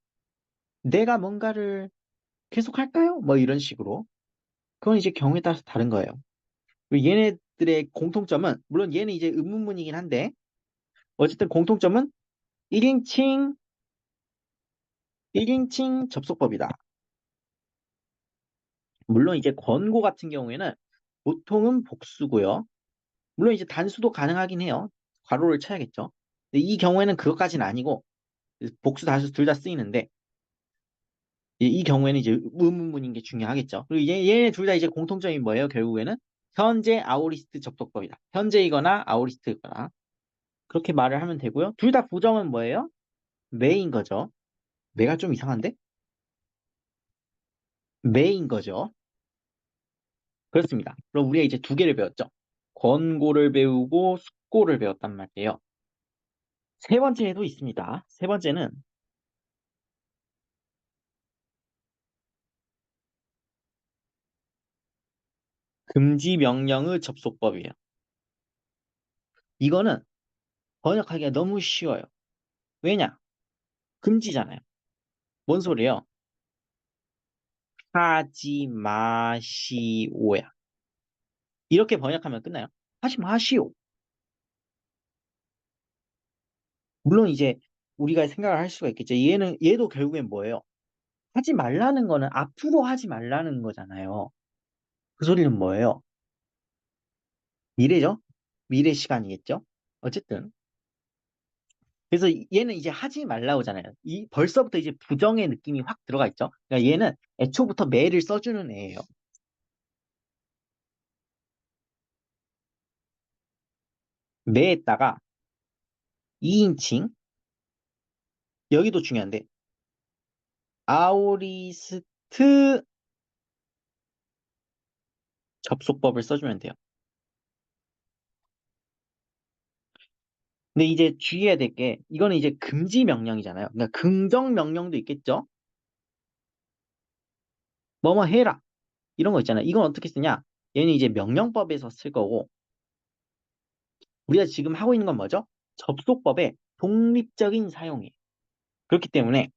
내가 뭔가를 계속 할까요? 뭐 이런 식으로. 그건 이제 경우에 따라서 다른 거예요. 그리고 얘네들의 공통점은 물론 얘는 이제 의문문이긴 한데 어쨌든 공통점은 1인칭 1인칭 접속법이다. 물론 이제 권고 같은 경우에는 보통은 복수고요. 물론 이제 단수도 가능하긴 해요. 괄호를 쳐야겠죠. 근데 이 경우에는 그것까지는 아니고 복수 단수 둘 다 쓰이는데 이 경우에는 이제 의문문인 게 중요하겠죠. 그리고 얘네 둘 다 이제 공통점이 뭐예요? 결국에는 현재 아우리스트 접속법이다. 현재이거나 아우리스트거나 그렇게 말을 하면 되고요. 둘 다 부정은 뭐예요? 매인 거죠. 매가 좀 이상한데? 매인 거죠. 그렇습니다. 그럼 우리가 이제 두 개를 배웠죠. 권고를 배우고 숙고를 배웠단 말이에요. 세 번째에도 있습니다. 세 번째는 금지 명령의 접속법이에요. 이거는 번역하기가 너무 쉬워요. 왜냐? 금지잖아요. 뭔 소리예요? 하지 마시오야. 이렇게 번역하면 끝나요. 하지 마시오. 물론 이제 우리가 생각을 할 수가 있겠죠. 얘도 결국엔 뭐예요? 하지 말라는 거는 앞으로 하지 말라는 거잖아요. 그 소리는 뭐예요? 미래죠? 미래 시간이겠죠? 어쨌든. 그래서 얘는 이제 하지 말라고잖아요. 벌써부터 이제 부정의 느낌이 확 들어가 있죠? 그러니까 얘는 애초부터 매를 써주는 애예요. 매에다가 2인칭, 여기도 중요한데, 아오리스트 접속법을 써주면 돼요. 근데 이제 주의해야 될 게, 이거는 이제 금지 명령이잖아요. 그러니까 긍정 명령도 있겠죠? 뭐뭐 해라. 이런 거 있잖아요. 이건 어떻게 쓰냐? 얘는 이제 명령법에서 쓸 거고, 우리가 지금 하고 있는 건 뭐죠? 접속법의 독립적인 사용이에요. 그렇기 때문에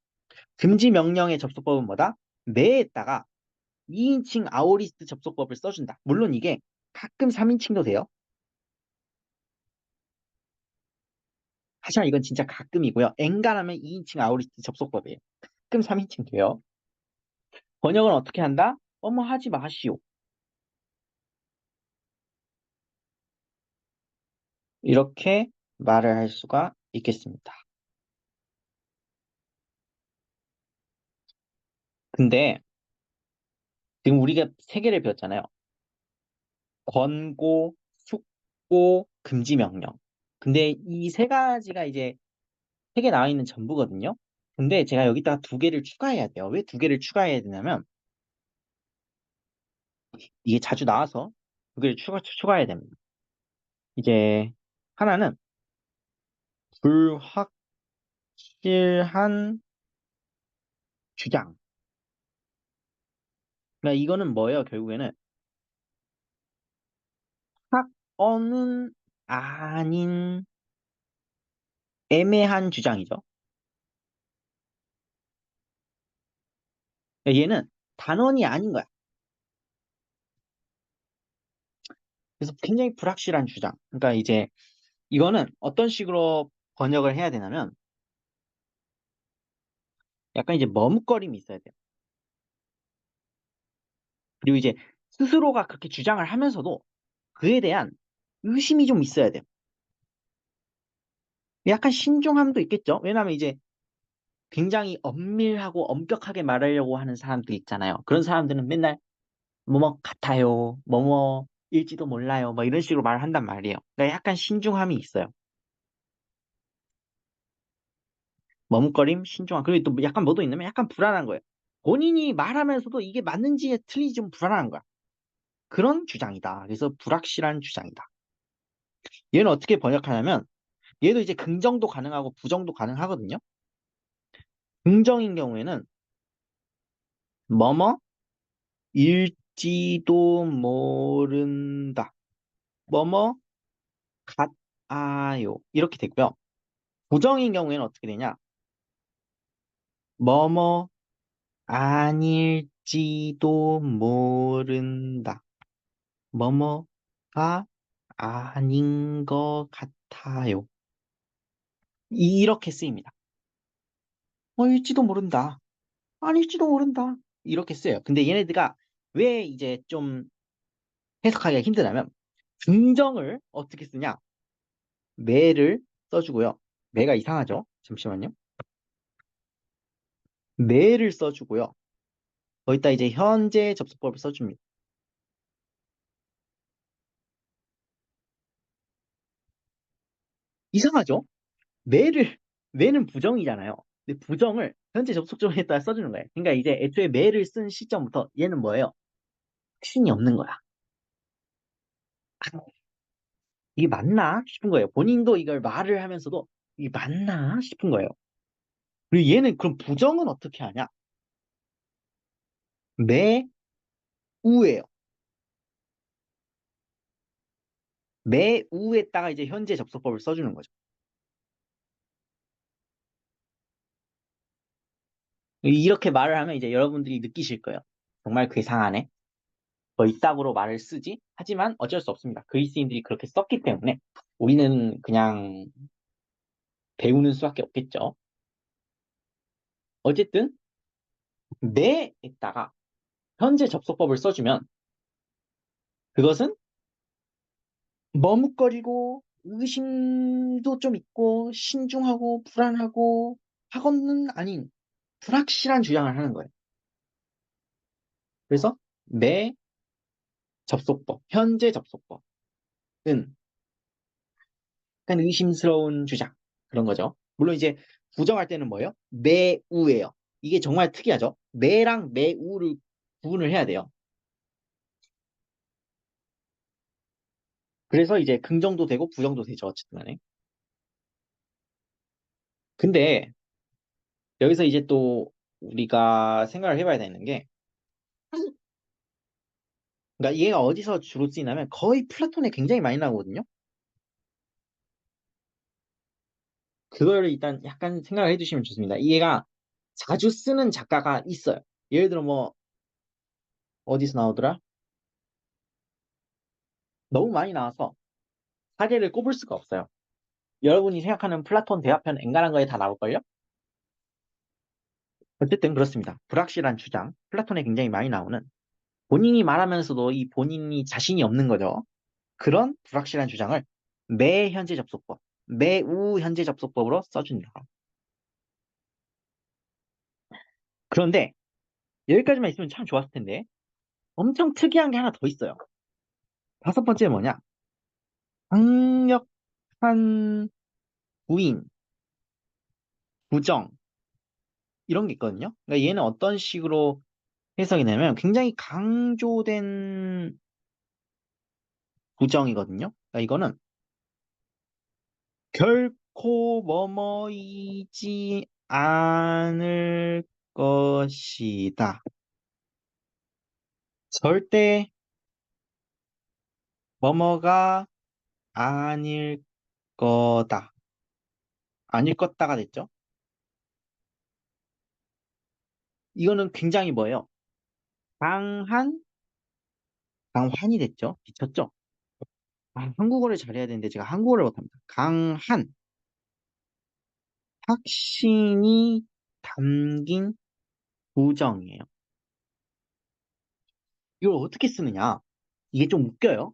금지 명령의 접속법은 뭐다? 내에다가 2인칭 아오리스트 접속법을 써준다. 물론 이게 가끔 3인칭도 돼요. 하지만 이건 진짜 가끔이고요. 엔간하면 2인칭 아오리스트 접속법이에요. 가끔 3인칭 돼요. 번역은 어떻게 한다? 어머 하지 마시오. 이렇게 말을 할 수가 있겠습니다. 근데 지금 우리가 세 개를 배웠잖아요. 권고, 숙고, 금지 명령. 근데 이 세 가지가 이제 책에 나와 있는 전부거든요. 근데 제가 여기다가 두 개를 추가해야 돼요. 왜 두 개를 추가해야 되냐면 이게 자주 나와서 두 개를 추가해야 됩니다. 이제 하나는 불확실한 주장. 그러니까 이거는 뭐예요? 결국에는 사건은 아닌 애매한 주장이죠. 그러니까 얘는 단언이 아닌 거야. 그래서 굉장히 불확실한 주장. 그러니까 이제 이거는 어떤 식으로 번역을 해야 되냐면 약간 이제 머뭇거림이 있어야 돼요. 그리고 이제 스스로가 그렇게 주장을 하면서도 그에 대한 의심이 좀 있어야 돼요. 약간 신중함도 있겠죠? 왜냐하면 이제 굉장히 엄밀하고 엄격하게 말하려고 하는 사람들 있잖아요. 그런 사람들은 맨날 뭐뭐 같아요, 뭐뭐일지도 몰라요, 뭐 이런 식으로 말을 한단 말이에요. 그러니까 약간 신중함이 있어요. 머뭇거림, 신중함. 그리고 또 약간 뭐도 있냐면 약간 불안한 거예요. 본인이 말하면서도 이게 맞는지 틀리지 좀 불안한 거야. 그런 주장이다. 그래서 불확실한 주장이다. 얘는 어떻게 번역하냐면 얘도 이제 긍정도 가능하고 부정도 가능하거든요. 긍정인 경우에는 뭐뭐 일지도 모른다. 뭐뭐 같아요. 이렇게 되고요. 부정인 경우에는 어떻게 되냐? 뭐뭐 아닐지도 모른다. 뭐뭐가 아닌 것 같아요. 이렇게 쓰입니다. 일지도 모른다. 아닐지도 모른다. 이렇게 써요. 근데 얘네들가 왜 이제 좀 해석하기가 힘드냐면 긍정을 어떻게 쓰냐? 매를 써주고요. 매가 이상하죠? 잠시만요. 매를 써주고요. 거기다 이제 현재 접속법을 써줍니다. 이상하죠? 매를 매는 부정이잖아요. 근데 부정을 현재 접속법에다 써주는 거예요. 그러니까 이제 애초에 매를 쓴 시점부터 얘는 뭐예요? 확신이 없는 거야. 이게 맞나 싶은 거예요. 본인도 이걸 말을 하면서도 이게 맞나 싶은 거예요. 그리고 얘는 그럼 부정은 어떻게 하냐? 매우예요. 매우에다가 이제 현재 접속법을 써주는 거죠. 이렇게 말을 하면 이제 여러분들이 느끼실 거예요. 정말 괴상하네. 뭐 이따구로 말을 쓰지? 하지만 어쩔 수 없습니다. 그리스인들이 그렇게 썼기 때문에 우리는 그냥 배우는 수밖에 없겠죠. 어쨌든 내에다가 현재 접속법을 써주면 그것은 머뭇거리고 의심도 좀 있고 신중하고 불안하고 학원은 아닌 불확실한 주장을 하는 거예요. 그래서 매 접속법, 현재 접속법은 약간 의심스러운 주장 그런 거죠. 물론 이제 부정할 때는 뭐예요? 매우예요. 이게 정말 특이하죠. 매랑 매우를 구분을 해야 돼요. 그래서 이제 긍정도 되고 부정도 되죠. 어쨌든 간에. 근데 여기서 이제 또 우리가 생각을 해봐야 되는 게 그러니까 얘가 어디서 주로 쓰이냐면 거의 플라톤에 굉장히 많이 나오거든요. 그걸 일단 약간 생각을 해두시면 좋습니다. 얘가 자주 쓰는 작가가 있어요. 예를 들어 뭐 어디서 나오더라? 너무 많이 나와서 사례를 꼽을 수가 없어요. 여러분이 생각하는 플라톤 대화편 엔간한 거에 다 나올걸요? 어쨌든 그렇습니다. 불확실한 주장, 플라톤에 굉장히 많이 나오는 본인이 말하면서도 이 본인이 자신이 없는 거죠. 그런 불확실한 주장을 매 현재 접속법, 매우 현재 접속법으로 써준다. 그런데 여기까지만 있으면 참 좋았을 텐데 엄청 특이한 게 하나 더 있어요. 다섯 번째 뭐냐? 강력한 부인, 부정 이런 게 있거든요. 그러니까 얘는 어떤 식으로 해석이 되냐면 굉장히 강조된 부정이거든요. 그러니까 이거는 결코 뭐뭐이지 않을 것이다. 절대 뭐뭐가 아닐 거다. 아닐 것다가 됐죠. 이거는 굉장히 뭐예요? 강한, 강환이 됐죠. 미쳤죠? 아, 한국어를 잘해야 되는데 제가 한국어를 못합니다. 강한 확신이 담긴 부정이에요. 이걸 어떻게 쓰느냐? 이게 좀 웃겨요.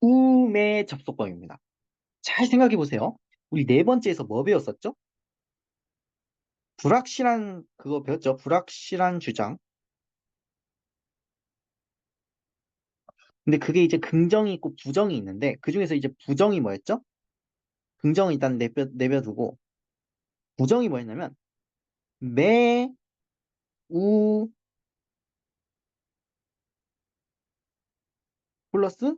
우매 접속법입니다. 잘 생각해 보세요. 우리 네 번째에서 뭐 배웠었죠? 불확실한 그거 배웠죠? 불확실한 주장. 근데 그게 이제 긍정이 있고 부정이 있는데 그 중에서 이제 부정이 뭐였죠? 긍정은 일단 내버두고 부정이 뭐였냐면 매우 플러스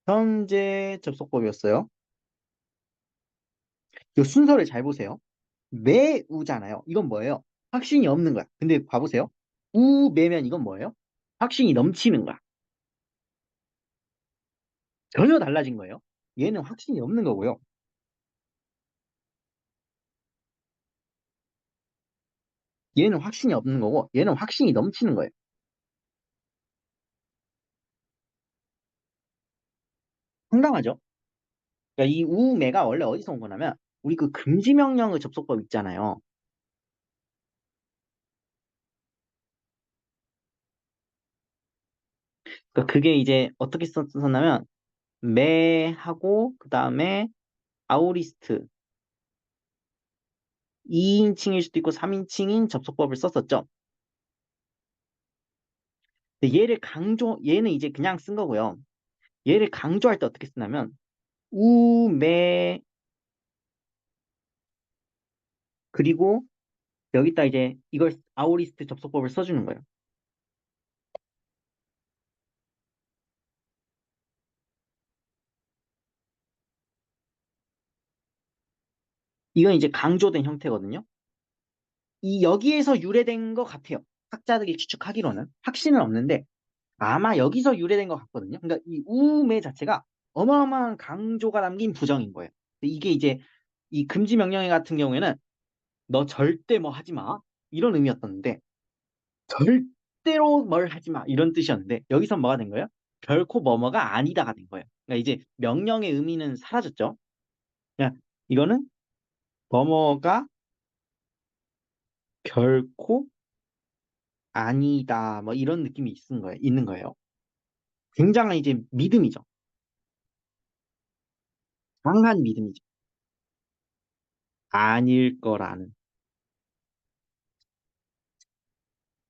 현재 접속법이었어요. 이 순서를 잘 보세요. 매우잖아요. 이건 뭐예요? 확신이 없는 거야. 근데 봐보세요. 우매면 이건 뭐예요? 확신이 넘치는 거야. 전혀 달라진 거예요. 얘는 확신이 없는 거고요. 얘는 확신이 없는 거고 얘는 확신이 넘치는 거예요. 황당하죠? 그러니까 이 우매가 원래 어디서 온 거냐면 우리 그 금지 명령의 접속법 있잖아요. 그러니까 그게 이제 어떻게 썼냐면 매하고 그 다음에 아우리스트 2인칭일 수도 있고 3인칭인 접속법을 썼었죠. 근데 얘는 이제 그냥 쓴 거고요. 얘를 강조할 때 어떻게 쓰냐면, 우, 매, 그리고 여기다 이제 이걸 아우리스트 접속법을 써주는 거예요. 이건 이제 강조된 형태거든요. 여기에서 유래된 것 같아요. 학자들이 추측하기로는. 확신은 없는데, 아마 여기서 유래된 것 같거든요. 그러니까 이 우매 자체가 어마어마한 강조가 담긴 부정인 거예요. 이게 이제 이 금지 명령어 같은 경우에는 너 절대 뭐 하지 마. 이런 의미였었는데, 절대로 뭘 하지 마. 이런 뜻이었는데, 여기서 뭐가 된 거예요? 결코 뭐뭐가 아니다가 된 거예요. 그러니까 이제 명령의 의미는 사라졌죠. 그냥 이거는 뭐뭐가 결코 아니다. 뭐 이런 느낌이 있는 거예요. 굉장한 이제 믿음이죠. 강한 믿음이죠. 아닐 거라는.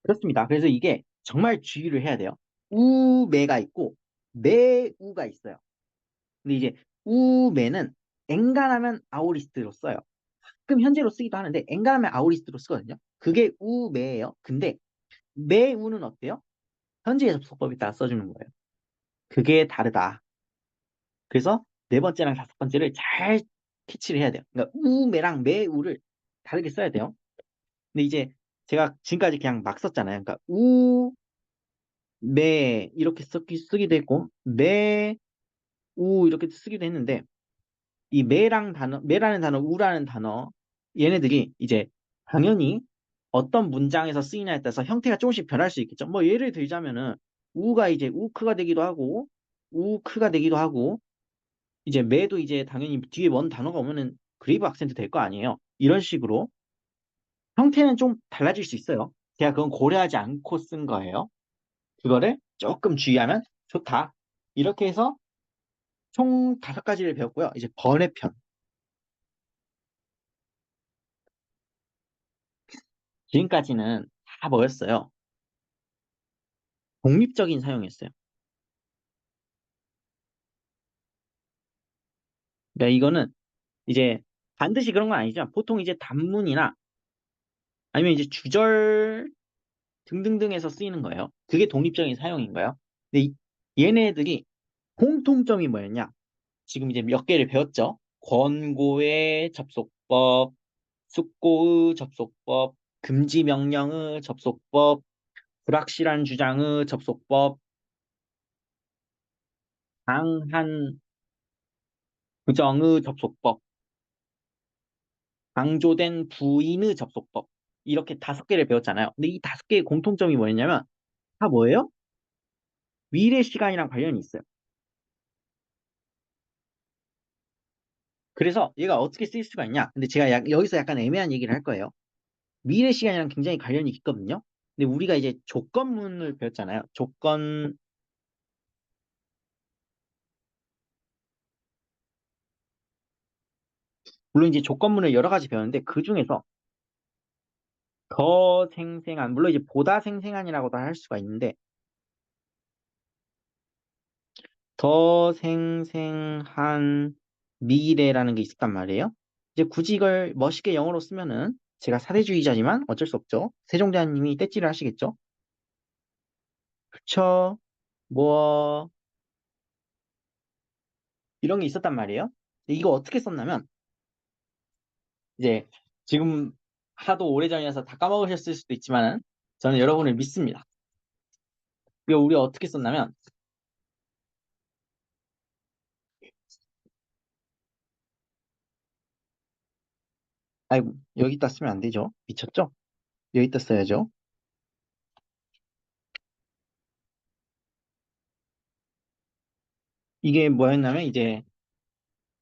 그렇습니다. 그래서 이게 정말 주의를 해야 돼요. 우매가 있고 매우가 있어요. 근데 이제 우매는 엔간하면 아오리스트로 써요. 가끔 현재로 쓰기도 하는데 엔간하면 아오리스트로 쓰거든요. 그게 우매예요. 근데 매우는 어때요? 현재 접속법에 따라 써주는 거예요. 그게 다르다. 그래서 네 번째랑 다섯 번째를 잘 캐치를 해야 돼요. 그러니까 우매랑 매우를 다르게 써야 돼요. 근데 이제 제가 지금까지 그냥 막 썼잖아요. 그러니까 매 이렇게 쓰기도 했고 매우 이렇게 쓰기도 했는데 이 매라는 단어, 우라는 단어 얘네들이 이제 당연히 어떤 문장에서 쓰이냐에 따라서 형태가 조금씩 변할 수 있겠죠. 뭐 예를 들자면은 우가 이제 우크가 되기도 하고 우크가 되기도 하고 이제 매도 이제 당연히 뒤에 먼 단어가 오면은 그레이브 악센트 될 거 아니에요. 이런 식으로 형태는 좀 달라질 수 있어요. 제가 그건 고려하지 않고 쓴 거예요. 그거를 조금 주의하면 좋다. 이렇게 해서 총 다섯 가지를 배웠고요. 이제 번외편. 지금까지는 다 뭐였어요? 독립적인 사용이었어요. 그러니까 이거는 이제 반드시 그런 건 아니지만 보통 이제 단문이나 아니면 이제 주절 등등등에서 쓰이는 거예요. 그게 독립적인 사용인 거예요. 근데 얘네들이 공통점이 뭐였냐? 지금 이제 몇 개를 배웠죠? 권고의 접속법, 숙고의 접속법, 금지 명령의 접속법, 불확실한 주장의 접속법, 강한 부정의 접속법, 강조된 부인의 접속법. 이렇게 다섯 개를 배웠잖아요. 근데 이 다섯 개의 공통점이 뭐였냐면 다 뭐예요? 미래 시간이랑 관련이 있어요. 그래서 얘가 어떻게 쓰일 수가 있냐? 근데 제가 여기서 약간 애매한 얘기를 할 거예요. 미래 시간이랑 굉장히 관련이 있거든요. 근데 우리가 이제 조건문을 배웠잖아요. 물론 이제 조건문을 여러 가지 배웠는데 그 중에서 더 생생한, 물론 이제 보다 생생한이라고도 할 수가 있는데 더 생생한 미래라는 게 있었단 말이에요. 이제 굳이 이걸 멋있게 영어로 쓰면은 제가 사대주의자지만 어쩔 수 없죠. 세종대왕님이 떼찌를 하시겠죠. 그쵸? 뭐 이런 게 있었단 말이에요. 근데 이거 어떻게 썼냐면 이제 지금 하도 오래전이라서 다 까먹으셨을 수도 있지만은 저는 여러분을 믿습니다. 이거 우리가 어떻게 썼냐면 아이고 여기다 쓰면 안 되죠. 미쳤죠? 여기다 써야죠. 이게 뭐였냐면 이제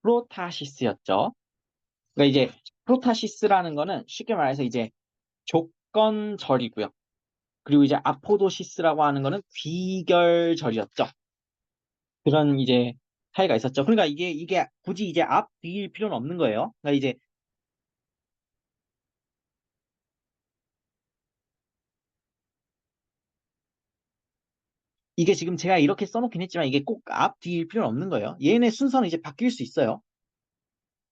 프로타시스였죠. 그러니까 이제 프로타시스라는 거는 쉽게 말해서 이제 조건절이고요. 그리고 이제 아포도시스라고 하는 거는 귀결절이었죠. 그런 이제 차이가 있었죠. 그러니까 이게 굳이 이제 앞, 뒤일 필요는 없는 거예요. 그러니까 이제 이게 지금 제가 이렇게 써놓긴 했지만 이게 꼭 앞, 뒤일 필요는 없는 거예요. 얘네 순서는 이제 바뀔 수 있어요.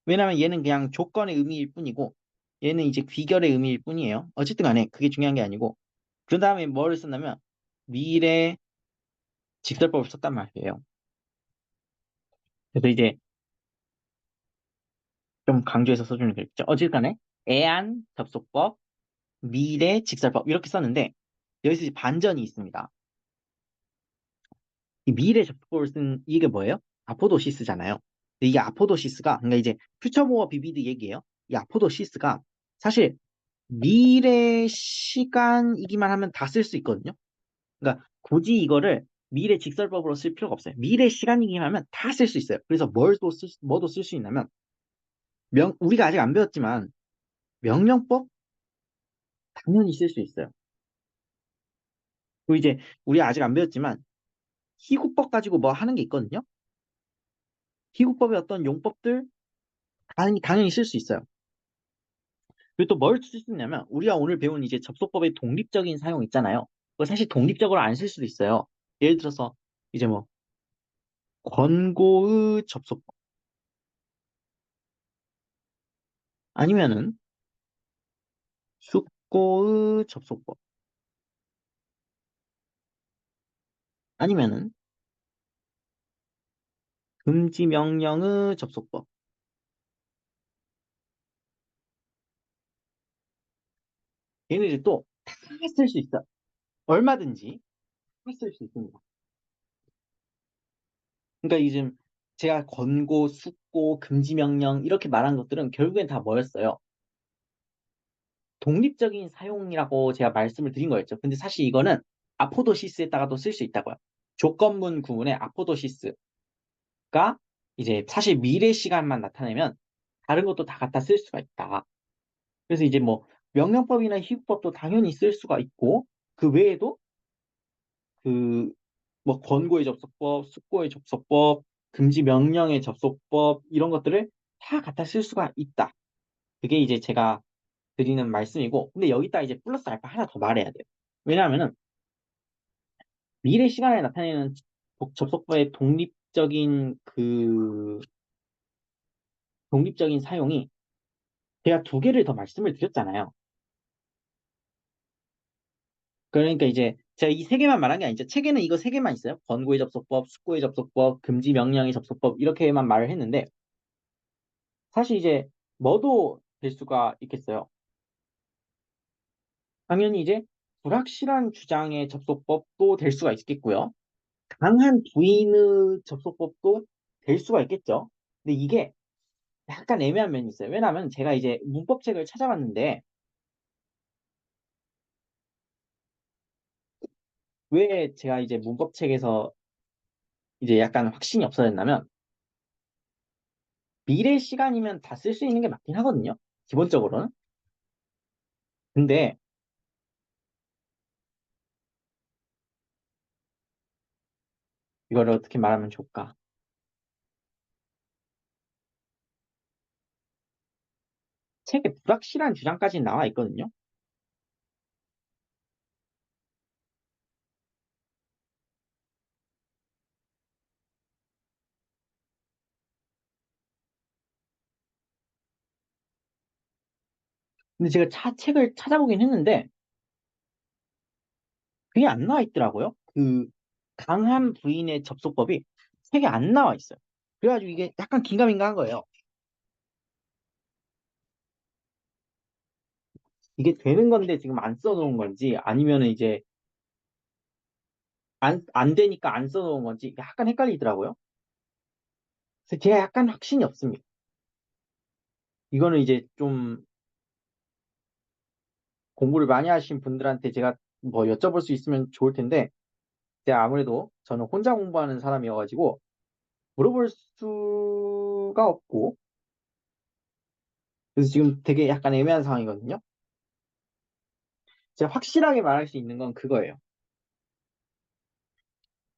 왜냐면 얘는 그냥 조건의 의미일 뿐이고 얘는 이제 귀결의 의미일 뿐이에요. 어쨌든 간에 그게 중요한 게 아니고 그 다음에 뭐를 썼냐면 미래 직설법을 썼단 말이에요. 그래서 이제 좀 강조해서 써주는 게 있죠. 어쨌든 간에 애안 접속법, 미래 직설법 이렇게 썼는데 여기서 이제 반전이 있습니다. 이 미래 접속법을 쓴 이게 뭐예요? 아포도시스잖아요. 근데 이게 아포도시스가 그러니까 이제 퓨처모어 비비드 얘기예요. 이 아포도시스가 사실 미래 시간이기만 하면 다 쓸 수 있거든요. 그러니까 굳이 이거를 미래 직설법으로 쓸 필요가 없어요. 미래 시간이기만 하면 다 쓸 수 있어요. 그래서 뭐도 쓸 수 있냐면 우리가 아직 안 배웠지만 명령법 당연히 쓸 수 있어요. 그리고 이제 우리 아직 안 배웠지만 희구법 가지고 뭐 하는 게 있거든요. 희구법의 어떤 용법들 당연히 쓸 수 있어요. 그리고 또 뭘 쓸 수 있냐면 우리가 오늘 배운 이제 접속법의 독립적인 사용 있잖아요. 그거 사실 독립적으로 안 쓸 수도 있어요. 예를 들어서 이제 뭐 권고의 접속법 아니면은 숙고의 접속법 아니면은 금지 명령의 접속법 얘네들 또 다 쓸 수 있어. 얼마든지 다 쓸 수 있습니다. 그러니까 요즘 제가 권고, 숙고, 금지 명령 이렇게 말한 것들은 결국엔 다 뭐였어요? 독립적인 사용이라고 제가 말씀을 드린 거였죠. 근데 사실 이거는 아포도시스에다가도 쓸 수 있다고요. 조건문 구문의 아포도시스가 이제 사실 미래 시간만 나타내면 다른 것도 다 갖다 쓸 수가 있다. 그래서 이제 뭐 명령법이나 희구법도 당연히 쓸 수가 있고 그 외에도 그 뭐 권고의 접속법, 숙고의 접속법, 금지 명령의 접속법 이런 것들을 다 갖다 쓸 수가 있다. 그게 이제 제가 드리는 말씀이고 근데 여기다 이제 플러스 알파 하나 더 말해야 돼요. 왜냐하면은 미래 시간에 나타내는 접속법의 독립적인 사용이 제가 두 개를 더 말씀을 드렸잖아요. 그러니까 이제 제가 이 세 개만 말한 게 아니죠. 책에는 이거 세 개만 있어요. 권고의 접속법, 숙고의 접속법, 금지 명령의 접속법 이렇게만 말을 했는데 사실 이제 뭐도 될 수가 있겠어요. 당연히 이제 불확실한 주장의 접속법도 될 수가 있겠고요. 강한 부인의 접속법도 될 수가 있겠죠. 근데 이게 약간 애매한 면이 있어요. 왜냐하면 제가 이제 문법책을 찾아봤는데 왜 제가 이제 문법책에서 이제 약간 확신이 없어졌냐면 미래 시간이면 다 쓸 수 있는 게 맞긴 하거든요. 기본적으로는. 근데 이거를 어떻게 말하면 좋을까? 책에 불확실한 주장까지 나와 있거든요. 근데 제가 책을 찾아보긴 했는데 그게 안 나와 있더라고요. 그 강한 부인의 접속법이 책에 안 나와 있어요. 그래가지고 이게 약간 긴가민가한 거예요. 이게 되는 건데 지금 안 써놓은 건지 아니면은 이제 안 되니까 안 써놓은 건지 약간 헷갈리더라고요. 그래서 제가 약간 확신이 없습니다. 이거는 이제 좀 공부를 많이 하신 분들한테 제가 뭐 여쭤볼 수 있으면 좋을 텐데 제가 아무래도 저는 혼자 공부하는 사람이어가지고 물어볼 수가 없고 그래서 지금 되게 약간 애매한 상황이거든요. 제가 확실하게 말할 수 있는 건 그거예요.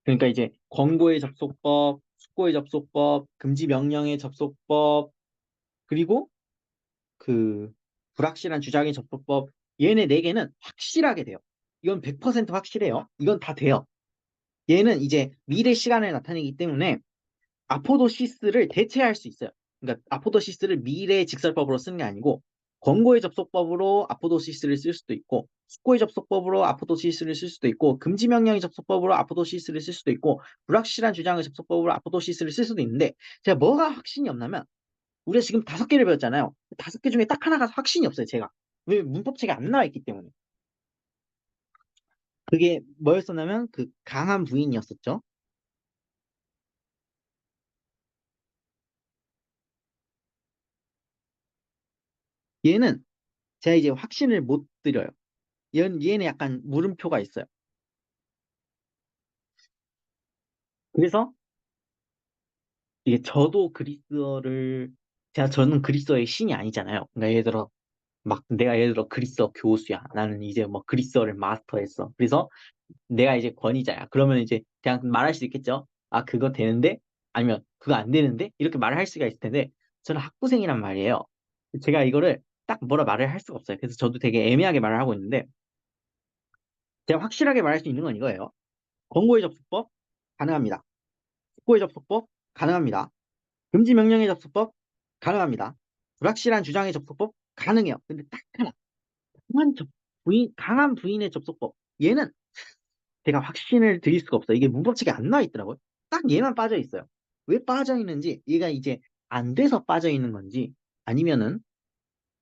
그러니까 이제 권고의 접속법, 숙고의 접속법, 금지 명령의 접속법, 그리고 그 불확실한 주장의 접속법, 얘네 네 개는 확실하게 돼요. 이건 100% 확실해요. 이건 다 돼요. 얘는 이제 미래 시간을 나타내기 때문에 아포도시스를 대체할 수 있어요. 그러니까 아포도시스를 미래 직설법으로 쓰는 게 아니고 권고의 접속법으로 아포도시스를 쓸 수도 있고 숙고의 접속법으로 아포도시스를 쓸 수도 있고 금지 명령의 접속법으로 아포도시스를 쓸 수도 있고 불확실한 주장의 접속법으로 아포도시스를 쓸 수도 있는데 제가 뭐가 확신이 없냐면 우리가 지금 5개를 배웠잖아요. 5개 중에 딱 하나가 확신이 없어요, 제가. 왜 문법책에 안 나와 있기 때문에. 그게 뭐였었냐면 그 강한 부인이었었죠. 얘는 제가 이제 확신을 못 드려요. 얘는 약간 물음표가 있어요. 그래서 이게 저도 그리스어를 저는 그리스어의 신이 아니잖아요. 그러니까 예를 들어 막 내가 예를 들어 그리스어 교수야. 나는 이제 뭐 그리스어를 마스터했어. 그래서 내가 이제 권위자야. 그러면 이제 그냥 말할 수 있겠죠. 아, 그거 되는데? 아니면 그거 안 되는데? 이렇게 말을 할 수가 있을 텐데 저는 학부생이란 말이에요. 제가 이거를 딱 뭐라 말을 할 수가 없어요. 그래서 저도 되게 애매하게 말을 하고 있는데 제가 확실하게 말할 수 있는 건 이거예요. 권고의 접수법 가능합니다. 숙고의 접수법 가능합니다. 금지 명령의 접수법 가능합니다. 불확실한 주장의 접수법 가능해요. 근데 딱 하나 강한 부인의 접수법 얘는 제가 확신을 드릴 수가 없어요. 이게 문법책에 안 나와 있더라고요. 딱 얘만 빠져 있어요. 왜 빠져 있는지 얘가 이제 안 돼서 빠져 있는 건지 아니면은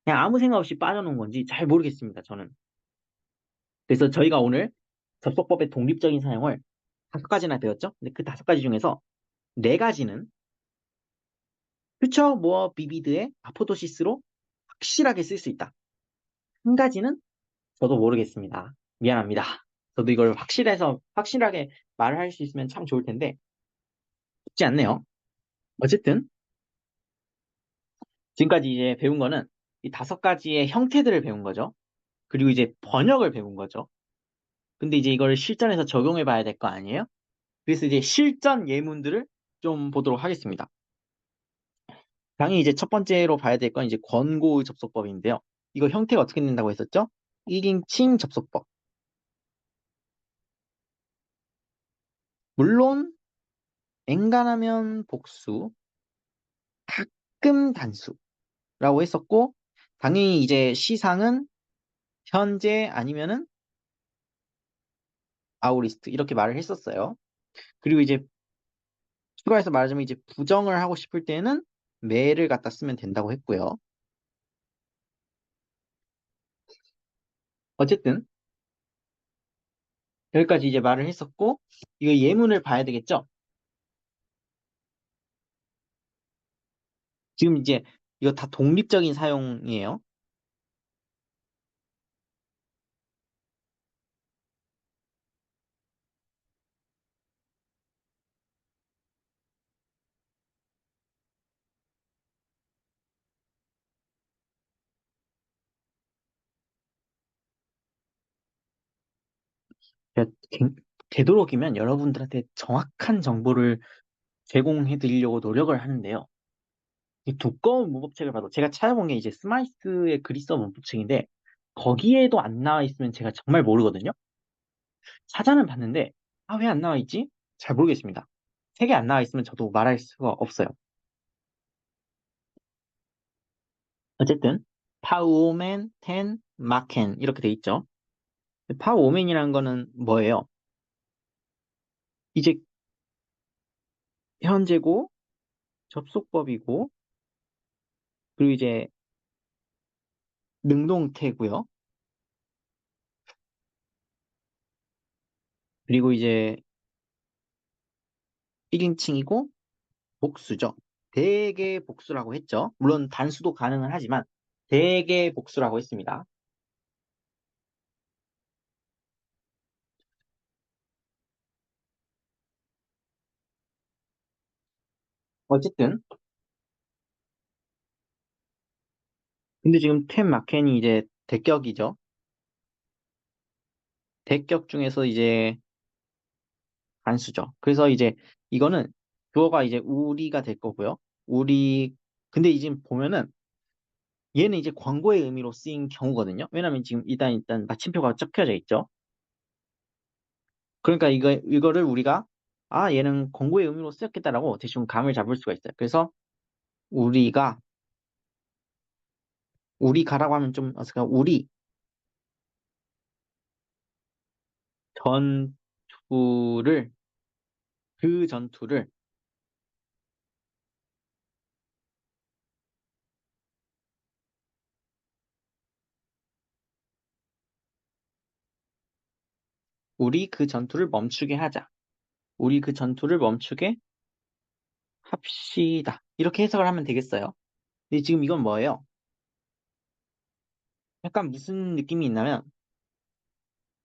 그냥 아무 생각 없이 빠져놓은 건지 잘 모르겠습니다. 저는. 그래서 저희가 오늘 접속법의 독립적인 사용을 5가지나 배웠죠. 근데 그 5가지 중에서 4가지는 퓨처 모어 비비드의 아포도시스로 확실하게 쓸 수 있다. 한 가지는 저도 모르겠습니다. 미안합니다. 저도 이걸 확실하게 말을 할 수 있으면 참 좋을 텐데 쉽지 않네요. 어쨌든 지금까지 이제 배운 거는 이 5가지의 형태들을 배운 거죠. 그리고 이제 번역을 배운 거죠. 근데 이제 이걸 실전에서 적용해 봐야 될 거 아니에요? 그래서 이제 실전 예문들을 좀 보도록 하겠습니다. 당연히 이제 첫 번째로 봐야 될 건 이제 권고의 접속법인데요. 이거 형태가 어떻게 된다고 했었죠? 1인칭 접속법. 물론 엔간하면 복수, 가끔 단수라고 했었고 당연히 이제 시상은 현재 아니면은 아우리스트 이렇게 말을 했었어요. 그리고 이제 추가해서 말하자면 이제 부정을 하고 싶을 때는 매를 갖다 쓰면 된다고 했고요. 어쨌든 여기까지 이제 말을 했었고 이거 예문을 봐야 되겠죠? 지금 이제 이거 다 독립적인 사용이에요. 제가 되도록이면 여러분들한테 정확한 정보를 제공해 드리려고 노력을 하는데요. 이 두꺼운 문법책을 봐도 제가 찾아본 게 이제 스마이스의 그리스어 문법책인데 거기에도 안 나와 있으면 제가 정말 모르거든요. 찾아는 봤는데 아, 왜 안 나와 있지? 잘 모르겠습니다. 책에 안 나와 있으면 저도 말할 수가 없어요. 어쨌든 파우오멘, 텐, 마켄 이렇게 돼 있죠. 파우오멘이라는 거는 뭐예요? 이제 현재고 접속법이고 그리고 이제 능동태고요. 그리고 이제 1인칭이고 복수죠. 대개 복수라고 했죠. 물론 단수도 가능은 하지만 대개 복수라고 했습니다. 어쨌든 근데 지금 텐 마켄이 이제 대격이죠. 대격 중에서 이제 단수죠. 그래서 이제 이거는 주어가 이제 우리가 될 거고요. 우리 근데 이제 보면은 얘는 이제 광고의 의미로 쓰인 경우거든요. 왜냐면 지금 일단 마침표가 적혀져 있죠. 그러니까 이거를 우리가, 아, 얘는 공고의 의미로 쓰였겠다라고 대충 감을 잡을 수가 있어요. 그래서 우리가, 우리가라고 하면 좀 어색하 우리 전투를, 그 전투를, 우리 그 전투를 멈추게 하자. 우리 그 전투를 멈추게 합시다. 이렇게 해석을 하면 되겠어요. 근데 지금 이건 뭐예요? 약간 무슨 느낌이 있냐면,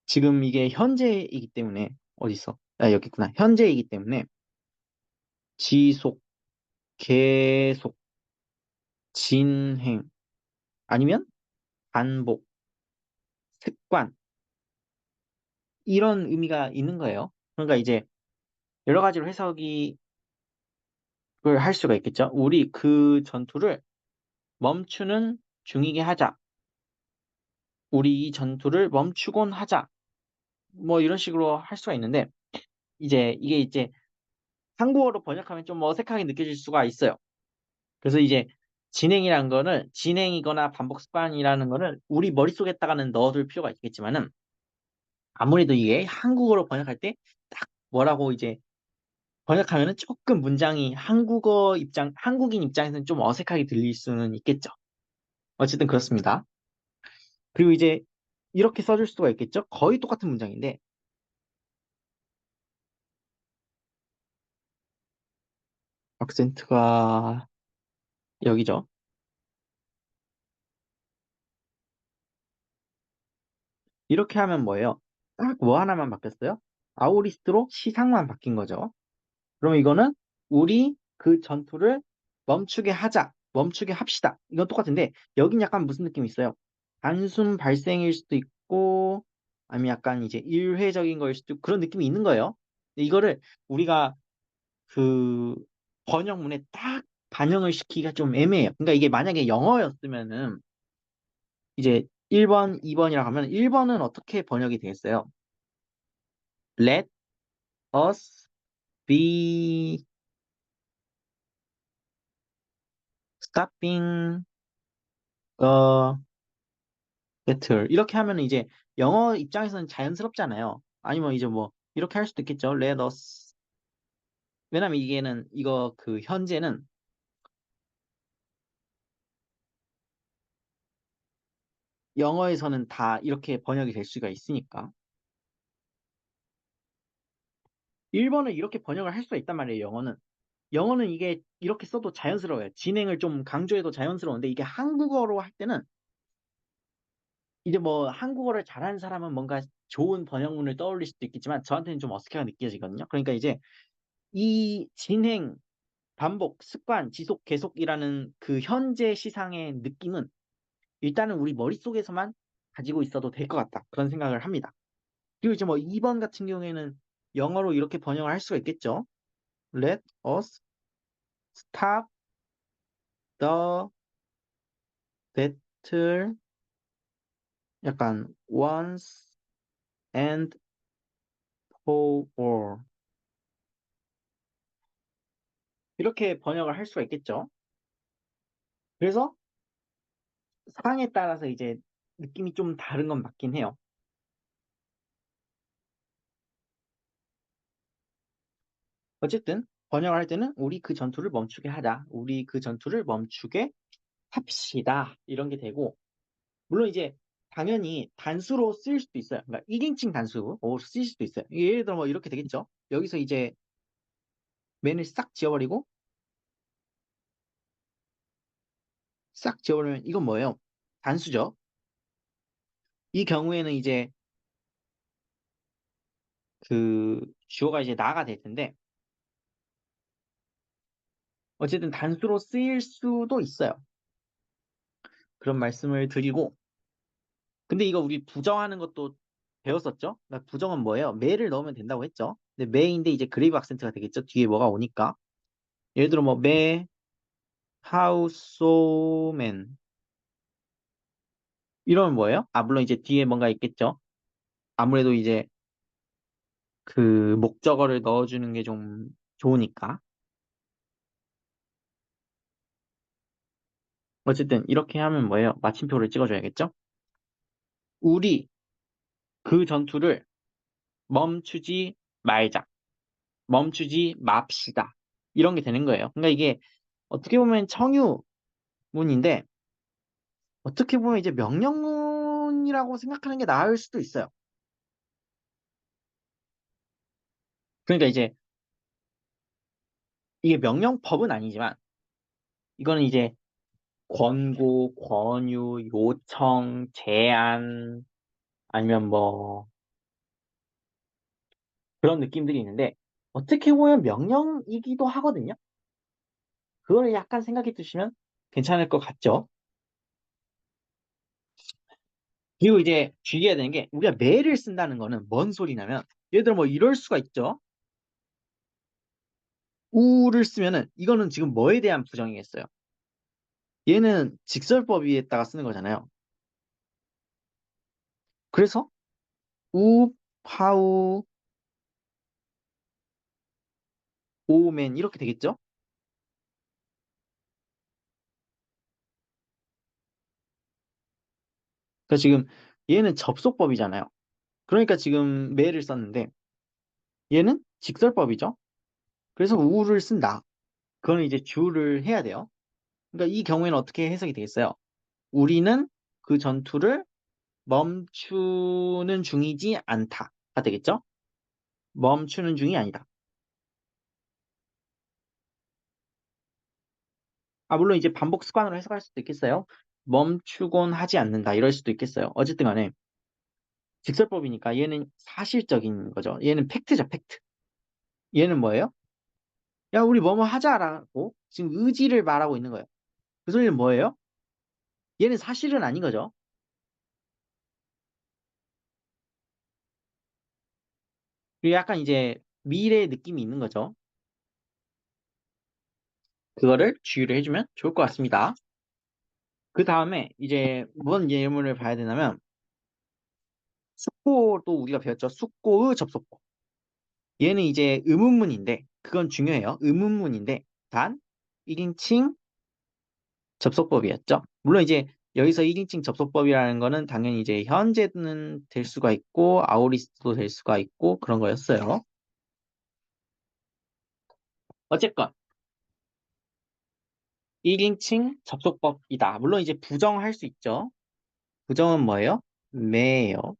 지금 이게 현재이기 때문에, 어디 있어? 아, 여기 있구나. 현재이기 때문에, 지속, 계속, 진행, 아니면 반복, 습관, 이런 의미가 있는 거예요. 그러니까 이제 여러 가지로 해석이 그걸 할 수가 있겠죠. 우리 그 전투를 멈추는 중이게 하자. 우리 이 전투를 멈추곤 하자. 뭐 이런 식으로 할 수가 있는데, 이제 이게 이제 한국어로 번역하면 좀 어색하게 느껴질 수가 있어요. 그래서 이제 진행이라는 거는, 진행이거나 반복 습관이라는 거는 우리 머릿속에다가는 넣어둘 필요가 있겠지만은, 아무래도 이게 한국어로 번역할 때 딱 뭐라고 이제 번역하면은 조금 문장이 한국인 입장에서는 좀 어색하게 들릴 수는 있겠죠. 어쨌든 그렇습니다. 그리고 이제 이렇게 써줄 수가 있겠죠. 거의 똑같은 문장인데, 악센트가 여기죠. 이렇게 하면 뭐예요? 딱 뭐 하나만 바뀌었어요? 아우리스트로 시상만 바뀐 거죠. 그럼 이거는 우리 그 전투를 멈추게 하자, 멈추게 합시다. 이건 똑같은데 여긴 약간 무슨 느낌이 있어요? 단순 발생일 수도 있고 아니면 약간 이제 일회적인 거일 수도 있고 그런 느낌이 있는 거예요. 근데 이거를 우리가 그 번역문에 딱 반영을 시키기가 좀 애매해요. 그러니까 이게 만약에 영어였으면은 이제 1번, 2번이라고 하면 1번은 어떻게 번역이 되겠어요? Let us be stopping the battle. 이렇게 하면 이제 영어 입장에서는 자연스럽잖아요. 아니면 이제 뭐 이렇게 할 수도 있겠죠. Let us. 왜냐면 이거 그 현재는 영어에서는 다 이렇게 번역이 될 수가 있으니까. 1번을 이렇게 번역을 할 수가 있단 말이에요, 영어는. 영어는 이게 이렇게 써도 자연스러워요. 진행을 좀 강조해도 자연스러운데 이게 한국어로 할 때는 이제 뭐 한국어를 잘하는 사람은 뭔가 좋은 번역문을 떠올릴 수도 있겠지만 저한테는 좀 어색하게 느껴지거든요. 그러니까 이제 이 진행, 반복, 습관, 지속, 계속이라는 그 현재 시상의 느낌은 일단은 우리 머릿속에서만 가지고 있어도 될 것 같다. 그런 생각을 합니다. 그리고 이제 뭐 2번 같은 경우에는 영어로 이렇게 번역을 할 수가 있겠죠. Let us stop the battle 약간 once and for all 이렇게 번역을 할 수가 있겠죠. 그래서 상황에 따라서 이제 느낌이 좀 다른 건 맞긴 해요. 어쨌든 번역을 할 때는 우리 그 전투를 멈추게 하자. 우리 그 전투를 멈추게 합시다. 이런 게 되고 물론 이제 당연히 단수로 쓰일 수도 있어요. 그러니까 1인칭 단수로 쓰일 수도 있어요. 예를 들어 뭐 이렇게 되겠죠. 여기서 이제 맨을 싹 지워버리면 이건 뭐예요? 단수죠. 이 경우에는 이제 그 주어가 이제 나가 될 텐데 어쨌든 단수로 쓰일 수도 있어요. 그런 말씀을 드리고 근데 이거 우리 부정하는 것도 배웠었죠? 그러니까 부정은 뭐예요? 매를 넣으면 된다고 했죠? 근데 매인데 이제 그레이브 악센트가 되겠죠? 뒤에 뭐가 오니까. 예를 들어 뭐 매, 하우소맨 이러면 뭐예요? 아 물론 이제 뒤에 뭔가 있겠죠? 아무래도 이제 그 목적어를 넣어주는 게 좀 좋으니까. 어쨌든 이렇게 하면 뭐예요? 마침표를 찍어줘야겠죠? 우리 그 전투를 멈추지 말자. 멈추지 맙시다. 이런 게 되는 거예요. 그러니까 이게 어떻게 보면 청유문인데 어떻게 보면 이제 명령문이라고 생각하는 게 나을 수도 있어요. 그러니까 이제 이게 명령법은 아니지만 이거는 이제 권고, 권유, 요청, 제안 아니면 뭐 그런 느낌들이 있는데 어떻게 보면 명령이기도 하거든요. 그걸 약간 생각해 두시면 괜찮을 것 같죠? 그리고 이제 주의해야 되는 게 우리가 매를 쓴다는 거는 뭔 소리냐면 예를 들어 뭐 이럴 수가 있죠. 우를 쓰면은 이거는 지금 뭐에 대한 부정이겠어요? 얘는 직설법위에다가 쓰는 거잖아요. 그래서 우, 파우, 오맨 이렇게 되겠죠? 그러니까 지금 얘는 접속법이잖아요. 그러니까 지금 매를 썼는데 얘는 직설법이죠. 그래서 우를 쓴다. 그거는 이제 주를 해야 돼요. 그러니까 이 경우에는 어떻게 해석이 되겠어요? 우리는 그 전투를 멈추는 중이지 않다가 되겠죠? 멈추는 중이 아니다. 아, 물론 이제 반복 습관으로 해석할 수도 있겠어요. 멈추곤 하지 않는다. 이럴 수도 있겠어요. 어쨌든 간에 직설법이니까 얘는 사실적인 거죠. 얘는 팩트죠, 팩트. 얘는 뭐예요? 야, 우리 뭐뭐 하자라고 지금 의지를 말하고 있는 거예요. 그 소리는 뭐예요? 얘는 사실은 아닌 거죠. 그리고 약간 이제 미래의 느낌이 있는 거죠. 그거를 주의를 해주면 좋을 것 같습니다. 그 다음에 이제 무슨 예문을 봐야 되냐면 숙고도 우리가 배웠죠. 숙고의 접속법. 얘는 이제 의문문인데 그건 중요해요. 의문문인데 단 1인칭 접속법이었죠. 물론 이제 여기서 1인칭 접속법이라는 거는 당연히 이제 현재는 될 수가 있고 아우리스도 될 수가 있고 그런 거였어요. 어쨌건 1인칭 접속법이다. 물론 이제 부정할 수 있죠. 부정은 뭐예요? 매예요.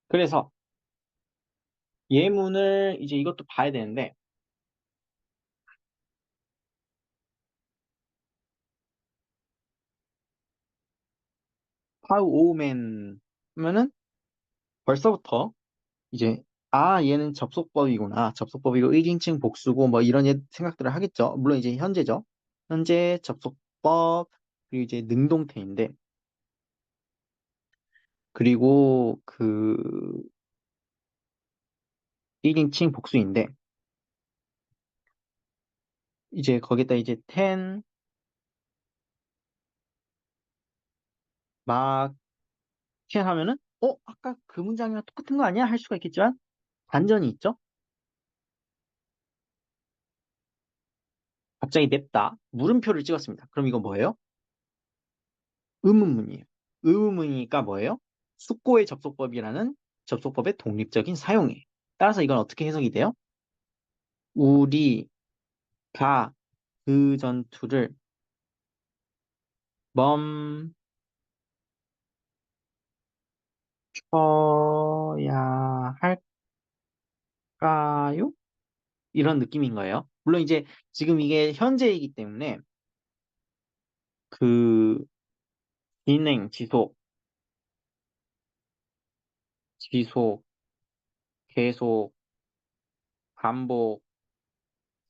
그래서 예문을 이제 이것도 봐야 되는데 how omen 하면은 벌써부터 이제 아 얘는 접속법이구나. 접속법이고 1인칭 복수고 뭐 이런 생각들을 하겠죠. 물론 이제 현재죠. 현재 접속법 그리고 이제 능동태인데 그리고 그 1인칭 복수인데 이제 거기다 이제 ten 막 ten 하면은 아까 그 문장이랑 똑같은 거 아니야? 할 수가 있겠지만 반전이 있죠. 갑자기 냅다 물음표를 찍었습니다. 그럼 이건 뭐예요? 의문문이에요. 의문문이니까 뭐예요? 숙고의 접속법이라는 접속법의 독립적인 사용이에요. 따라서 이건 어떻게 해석이 돼요? 우리가 그 전투를 멈춰야 할까요? 이런 느낌인 거예요. 물론 이제 지금 이게 현재이기 때문에 그 진행, 지속, 계속, 반복,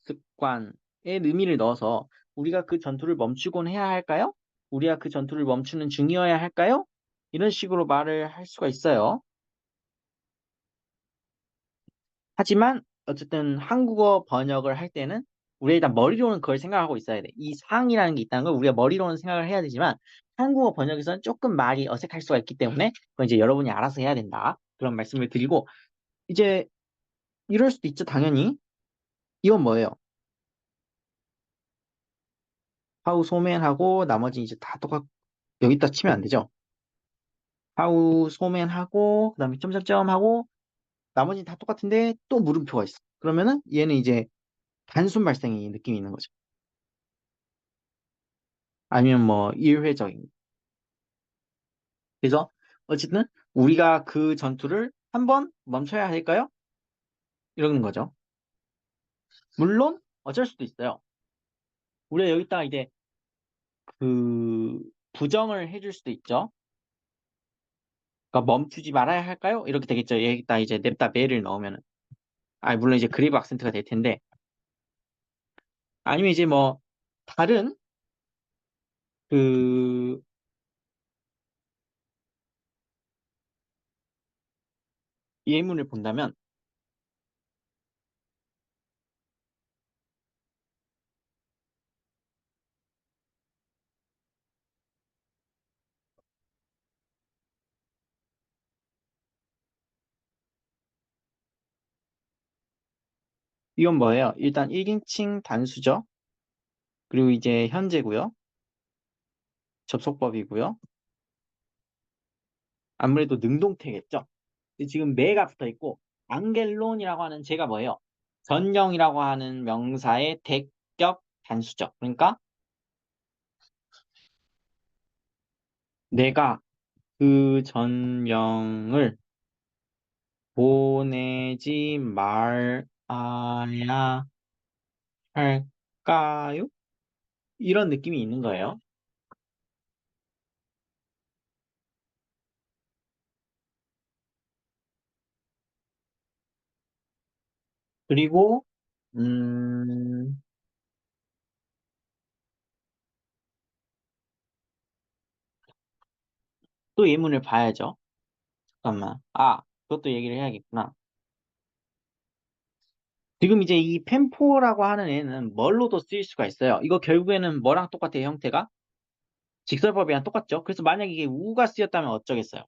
습관의 의미를 넣어서 우리가 그 전투를 멈추곤 해야 할까요? 우리가 그 전투를 멈추는 중이어야 할까요? 이런 식으로 말을 할 수가 있어요. 하지만 어쨌든 한국어 번역을 할 때는 우리가 일단 머리로는 그걸 생각하고 있어야 돼. 이 상이라는 게 있다는 걸 우리가 머리로는 생각을 해야 되지만 한국어 번역에서는 조금 말이 어색할 수가 있기 때문에 그건 이제 여러분이 알아서 해야 된다. 그런 말씀을 드리고 이제 이럴 수도 있죠, 당연히. 이건 뭐예요? 하우 소맨하고 나머지 이제 다 똑같 여기다 치면 안 되죠. 하우 소맨하고 그다음에 점점점 하고 나머지 다 똑같은데 또 물음표가 있어. 그러면은 얘는 이제 단순 발생의 느낌이 있는 거죠. 아니면 뭐 일회적인. 그래서 어쨌든 우리가 그 전투를 한번 멈춰야 할까요? 이러는 거죠. 물론 어쩔 수도 있어요. 우리가 여기다가 이제 그 부정을 해줄 수도 있죠. 그러니까 멈추지 말아야 할까요? 이렇게 되겠죠. 여기다 이제 냅다 매를 넣으면은. 아, 물론 이제 그레이브 악센트가 될 텐데. 아니면 이제 뭐 다른 그 예문을 본다면 이건 뭐예요? 일단 1인칭 단수죠. 그리고 이제 현재고요. 접속법이고요. 아무래도 능동태겠죠. 근데 지금 매가 붙어 있고 앙겔론이라고 하는 제가 뭐예요? 전령이라고 하는 명사의 대격 단수죠. 그러니까 내가 그 전령을 보내지 말아야 할까요? 이런 느낌이 있는 거예요. 그리고 음, 또 예문을 봐야죠. 잠깐만. 아, 그것도 얘기를 해야겠구나. 지금 이제 이 펜포라고 하는 애는 뭘로도 쓰일 수가 있어요. 이거 결국에는 뭐랑 똑같아요, 형태가? 직설법이랑 똑같죠? 그래서 만약에 이게 우가 쓰였다면 어쩌겠어요?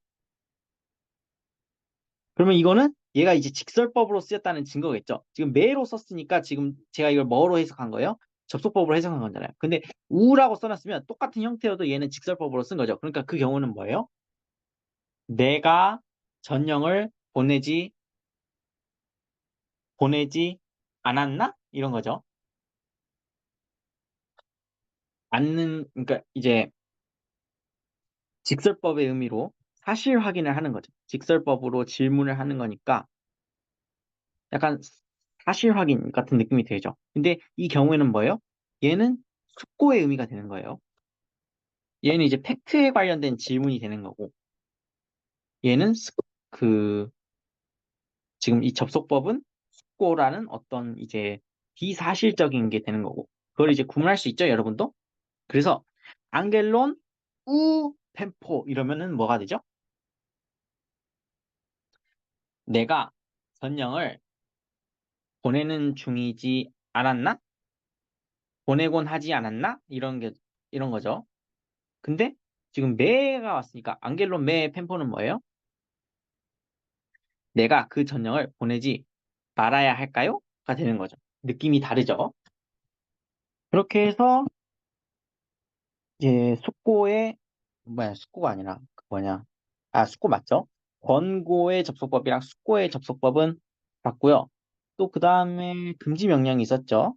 그러면 이거는 얘가 이제 직설법으로 쓰였다는 증거겠죠? 지금 매로 썼으니까 지금 제가 이걸 뭐로 해석한 거예요? 접속법으로 해석한 거잖아요. 근데 우라고 써놨으면 똑같은 형태여도 얘는 직설법으로 쓴 거죠. 그러니까 그 경우는 뭐예요? 내가 전령을 보내지 않았나? 이런 거죠. 그러니까 이제 직설법의 의미로 사실 확인을 하는 거죠. 직설법으로 질문을 하는 거니까 약간 사실 확인 같은 느낌이 들죠. 근데 이 경우에는 뭐예요? 얘는 숙고의 의미가 되는 거예요. 얘는 이제 팩트에 관련된 질문이 되는 거고, 얘는 그, 지금 이 접속법은 숙고라는 어떤 이제 비사실적인 게 되는 거고, 그걸 이제 구분할 수 있죠, 여러분도? 그래서, 앙겔론, 템포, 이러면은 뭐가 되죠? 내가 전령을 보내는 중이지 않았나? 보내곤 하지 않았나? 이런 거죠. 근데 지금 매가 왔으니까 앙겔론 매 펜포는 뭐예요? 내가 그 전령을 보내지 말아야 할까요? 가 되는 거죠. 느낌이 다르죠. 그렇게 해서 이제 숙고가 아니라 그 뭐냐? 아, 숙고 맞죠? 권고의 접속법이랑 숙고의 접속법은 같고요. 또 그 다음에 금지 명령이 있었죠.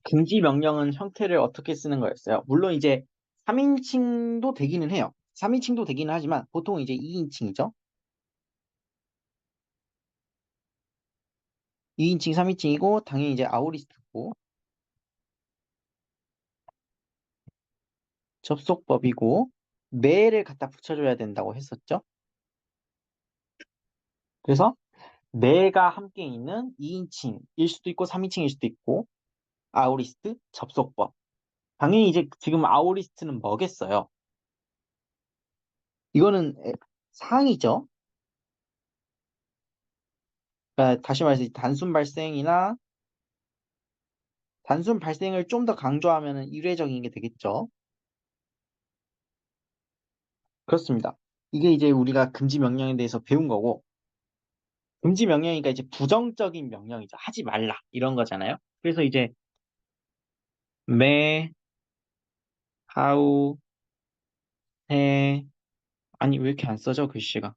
금지 명령은 형태를 어떻게 쓰는 거였어요? 물론 이제 3인칭도 되기는 해요. 3인칭도 되기는 하지만 보통 이제 2인칭이죠. 2인칭, 3인칭이고 당연히 이제 아우리스트고 접속법이고 매를 갖다 붙여줘야 된다고 했었죠. 그래서 매가 함께 있는 2인칭일 수도 있고 3인칭일 수도 있고 아우리스트 접속법. 당연히 이제 지금 아우리스트는 뭐겠어요? 이거는 상이죠. 다시 말해서 이 단순 발생을 좀 더 강조하면 일회적인 게 되겠죠. 그렇습니다. 이게 이제 우리가 금지 명령에 대해서 배운 거고, 금지 명령이니까 이제 부정적인 명령이죠. 하지 말라. 이런 거잖아요. 그래서 이제 매, 하우, 해, 아니, 왜 이렇게 안 써져, 글씨가.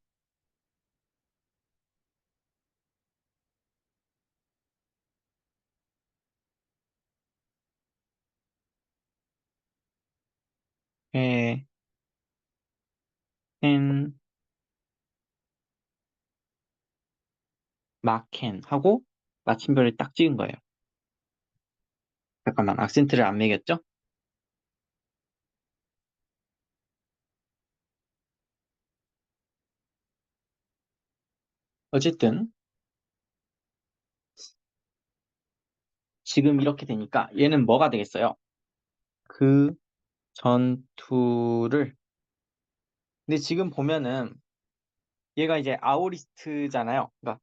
해, 헨, 마켄 하고 마침표를 딱 찍은 거예요. 잠깐만, 악센트를 안 매겼죠? 어쨌든, 지금 이렇게 되니까 얘는 뭐가 되겠어요? 그 전투를. 근데 지금 보면은 얘가 이제 아오리스트잖아요. 그러니까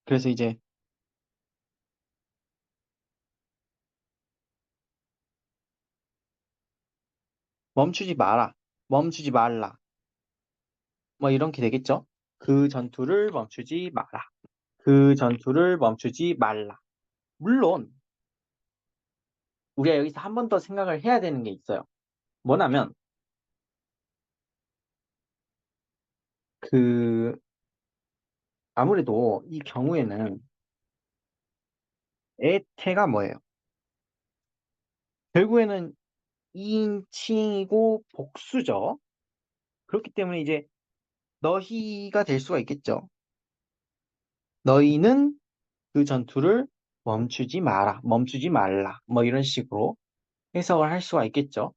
그래서 이제 멈추지 마라. 멈추지 말라. 뭐 이렇게 되겠죠? 그 전투를 멈추지 마라. 그 전투를 멈추지 말라. 물론 우리가 여기서 한 번 더 생각을 해야 되는 게 있어요. 뭐냐면 그 아무래도 이 경우에는 애태가 뭐예요? 결국에는 2인칭이고 복수죠. 그렇기 때문에 이제 너희가 될 수가 있겠죠. 너희는 그 전투를 멈추지 마라, 멈추지 말라, 뭐 이런 식으로 해석을 할 수가 있겠죠.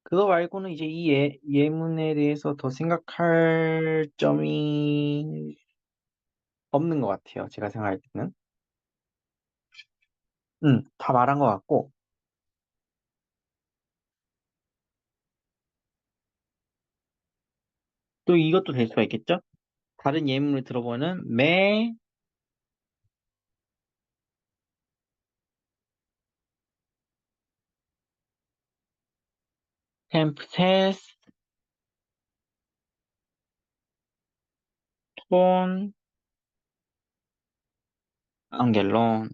그거 말고는 이제 이 예문에 대해서 더 생각할 점이 없는 것 같아요. 제가 생각할 때는. 다 말한 것 같고, 또 이것도 될 수가 있겠죠? 다른 예문을 들어보는 템프세스, 톤, 앙겔론,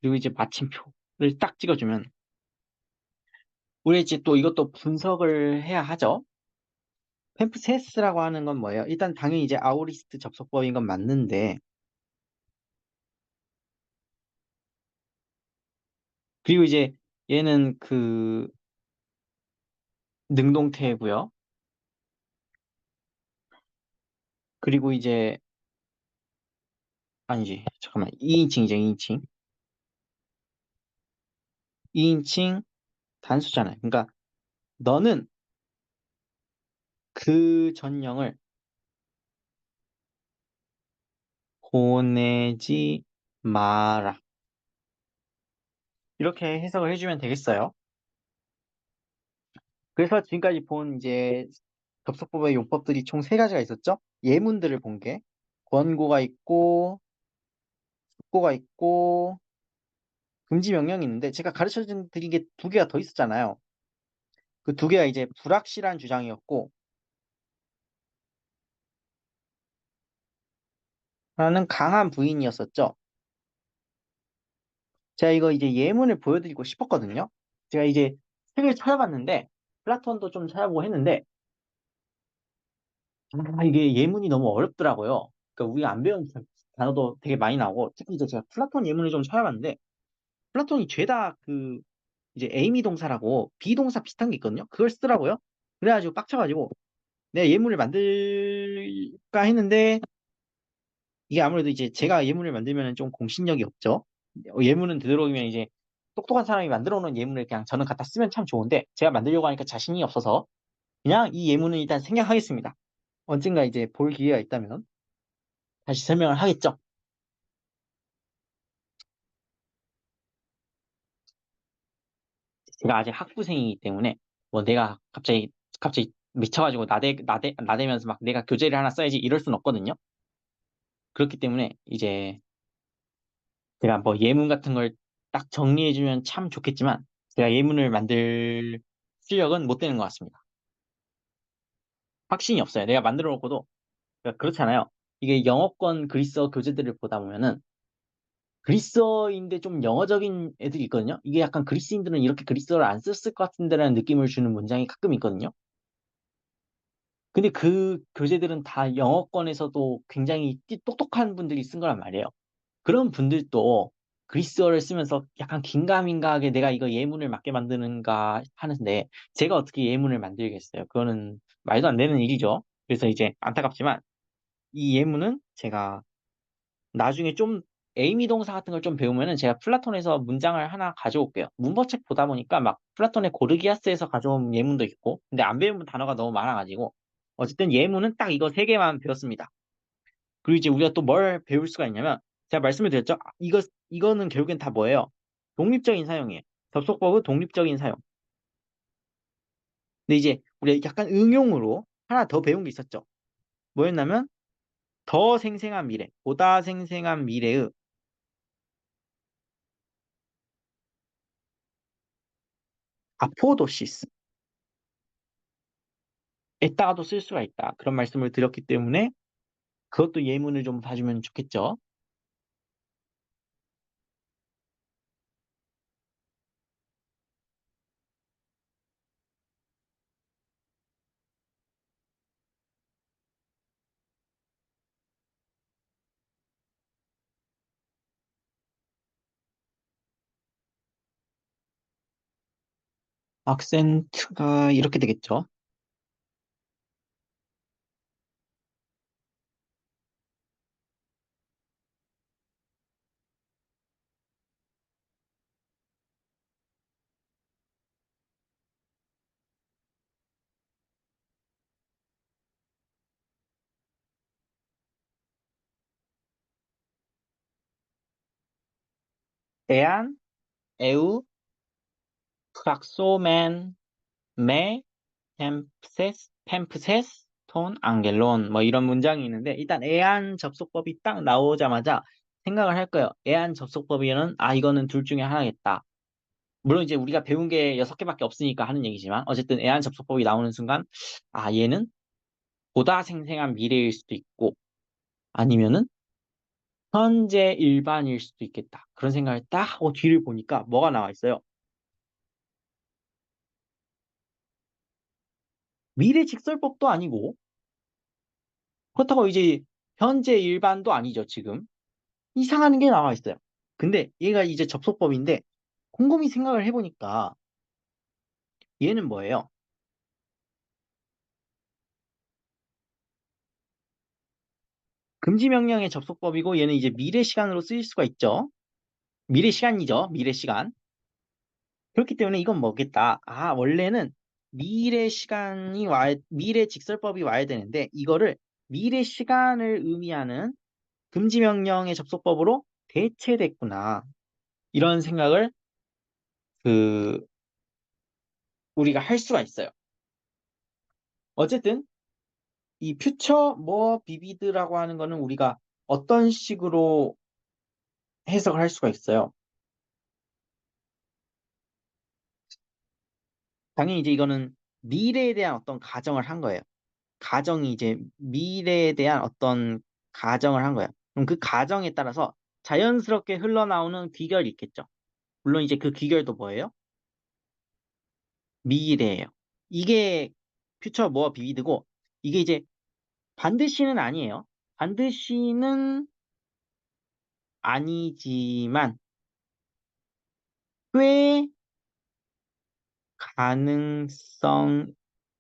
그리고 이제 마침표를 딱 찍어주면, 우리 이제 또 이것도 분석을 해야 하죠. 템프세스라고 하는 건 뭐예요? 일단 당연히 이제 아우리스트 접속법인 건 맞는데, 그리고 이제 얘는 그 능동태고요. 그리고 이제 아니지 잠깐만 2인칭이죠 2인칭 2인칭 단수잖아요. 그러니까 너는 그 전령을 보내지 마라. 이렇게 해석을 해주면 되겠어요. 그래서 지금까지 본 이제 접속법의 용법들이 총 세 가지가 있었죠. 예문들을 본 게 권고가 있고 숙고가 있고 금지 명령이 있는데 제가 가르쳐 드린 게 두 개가 더 있었잖아요. 그 두 개가 이제 불확실한 주장이었고 하나는 강한 부인이었었죠. 제가 이거 이제 예문을 보여드리고 싶었거든요. 제가 이제 책을 찾아봤는데 플라톤도 좀 찾아보고 했는데 이게 예문이 너무 어렵더라고요. 그러니까 우리가 안 배운 단어도 되게 많이 나오고 특히 이제 제가 플라톤 예문을 좀 찾아봤는데 플라톤이 죄다 그 이제 에이미 동사라고 비동사 비슷한 게 있거든요. 그걸 쓰더라고요. 그래가지고 빡쳐가지고 내가 예문을 만들까 했는데 이게 아무래도 이제 제가 예문을 만들면 좀 공신력이 없죠. 예문은 되도록이면 이제 똑똑한 사람이 만들어 놓은 예문을 그냥 저는 갖다 쓰면 참 좋은데 제가 만들려고 하니까 자신이 없어서 그냥 이 예문은 일단 생략하겠습니다. 언젠가 이제 볼 기회가 있다면 다시 설명을 하겠죠. 제가 아직 학부생이기 때문에 뭐 내가 갑자기 미쳐가지고 나대면서 막 내가 교재를 하나 써야지 이럴 순 없거든요. 그렇기 때문에 이제 제가 뭐 예문 같은 걸 딱 정리해주면 참 좋겠지만 제가 예문을 만들 실력은 못 되는 것 같습니다. 확신이 없어요. 내가 만들어 놓고도 그러니까 그렇잖아요. 이게 영어권 그리스어 교재들을 보다 보면은 그리스어인데 좀 영어적인 애들이 있거든요. 이게 약간 그리스인들은 이렇게 그리스어를 안 썼을 것 같은데라는 느낌을 주는 문장이 가끔 있거든요. 근데 그 교재들은 다 영어권에서도 굉장히 똑똑한 분들이 쓴 거란 말이에요. 그런 분들도 그리스어를 쓰면서 약간 긴가민가하게 내가 이거 예문을 맞게 만드는가 하는데 제가 어떻게 예문을 만들겠어요? 그거는 말도 안 되는 일이죠. 그래서 이제 안타깝지만 이 예문은 제가 나중에 좀 에이미 동사 같은 걸 좀 배우면은 제가 플라톤에서 문장을 하나 가져올게요. 문법책 보다 보니까 막 플라톤의 고르기아스에서 가져온 예문도 있고, 근데 안 배운 단어가 너무 많아가지고, 어쨌든 예문은 딱 이거 세 개만 배웠습니다. 그리고 이제 우리가 또 뭘 배울 수가 있냐면, 제가 말씀을 드렸죠? 이거는 결국엔 다 뭐예요? 독립적인 사용이에요. 접속법은 독립적인 사용. 근데 이제 우리가 약간 응용으로 하나 더 배운 게 있었죠. 뭐였냐면, 더 생생한 미래, 보다 생생한 미래의 아포도시스. 에다가도 쓸 수가 있다. 그런 말씀을 드렸기 때문에 그것도 예문을 좀 봐주면 좋겠죠. 악센트가 이렇게 되겠죠. 에안, 에우, 프락소멘, 메, 템프세스, 톤, 앙겔론 뭐 이런 문장이 있는데 일단 에안 접속법이 딱 나오자마자 생각을 할 거예요. 에안 접속법이는 이거는 둘 중에 하나겠다. 물론 이제 우리가 배운 게 6개밖에 없으니까 하는 얘기지만 어쨌든 애완 접속법이 나오는 순간 얘는 보다 생생한 미래일 수도 있고 아니면은 현재 일반일 수도 있겠다. 그런 생각을 딱 하고 뒤를 보니까 뭐가 나와 있어요? 미래 직설법도 아니고 그렇다고 이제 현재 일반도 아니죠, 지금. 이상한 게 나와 있어요. 근데 얘가 이제 접속법인데 곰곰이 생각을 해보니까 얘는 뭐예요? 금지 명령의 접속법이고 얘는 이제 미래 시간으로 쓰일 수가 있죠. 미래 시간이죠. 미래 시간. 그렇기 때문에 이건 뭐겠다. 원래는 미래 직설법이 와야 되는데, 이거를 미래 시간을 의미하는 금지명령의 접속법으로 대체됐구나. 이런 생각을, 그, 우리가 할 수가 있어요. 어쨌든, 이 퓨처 뭐 비비드라고 하는 거는 우리가 어떤 식으로 해석을 할 수가 있어요. 당연히 이제 이거는 미래에 대한 어떤 가정을 한 거예요. 가정이 이제 미래에 대한 어떤 가정을 한 거예요. 그럼 그 가정에 따라서 자연스럽게 흘러나오는 귀결이 있겠죠. 물론 이제 그 귀결도 뭐예요? 미래예요. 이게 퓨처 모어 비비드고 이게 이제 반드시는 아니에요. 반드시는 아니지만 꽤 가능성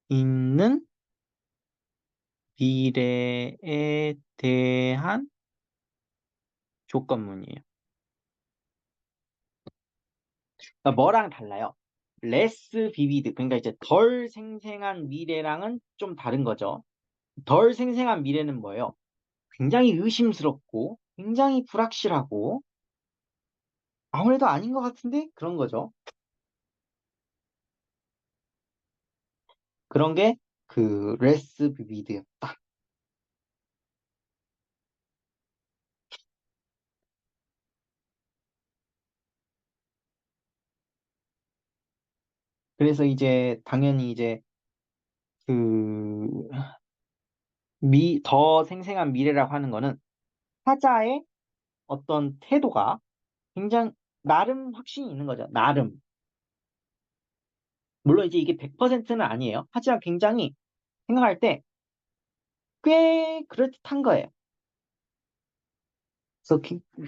있는 미래에 대한 조건문이에요. 그러니까 뭐랑 달라요? less vivid, 그러니까 이제 덜 생생한 미래랑은 좀 다른 거죠. 덜 생생한 미래는 뭐예요? 굉장히 의심스럽고, 굉장히 불확실하고, 아무래도 아닌 것 같은데? 그런 거죠. 그런 게 그 레스 비비드였다. 그래서 이제 당연히 이제 그 더 생생한 미래라고 하는 거는 타자의 어떤 태도가 굉장히 나름 확신이 있는 거죠. 나름. 물론 이제 이게 100%는 아니에요. 하지만 굉장히 생각할 때 꽤 그럴듯한 거예요. 그래서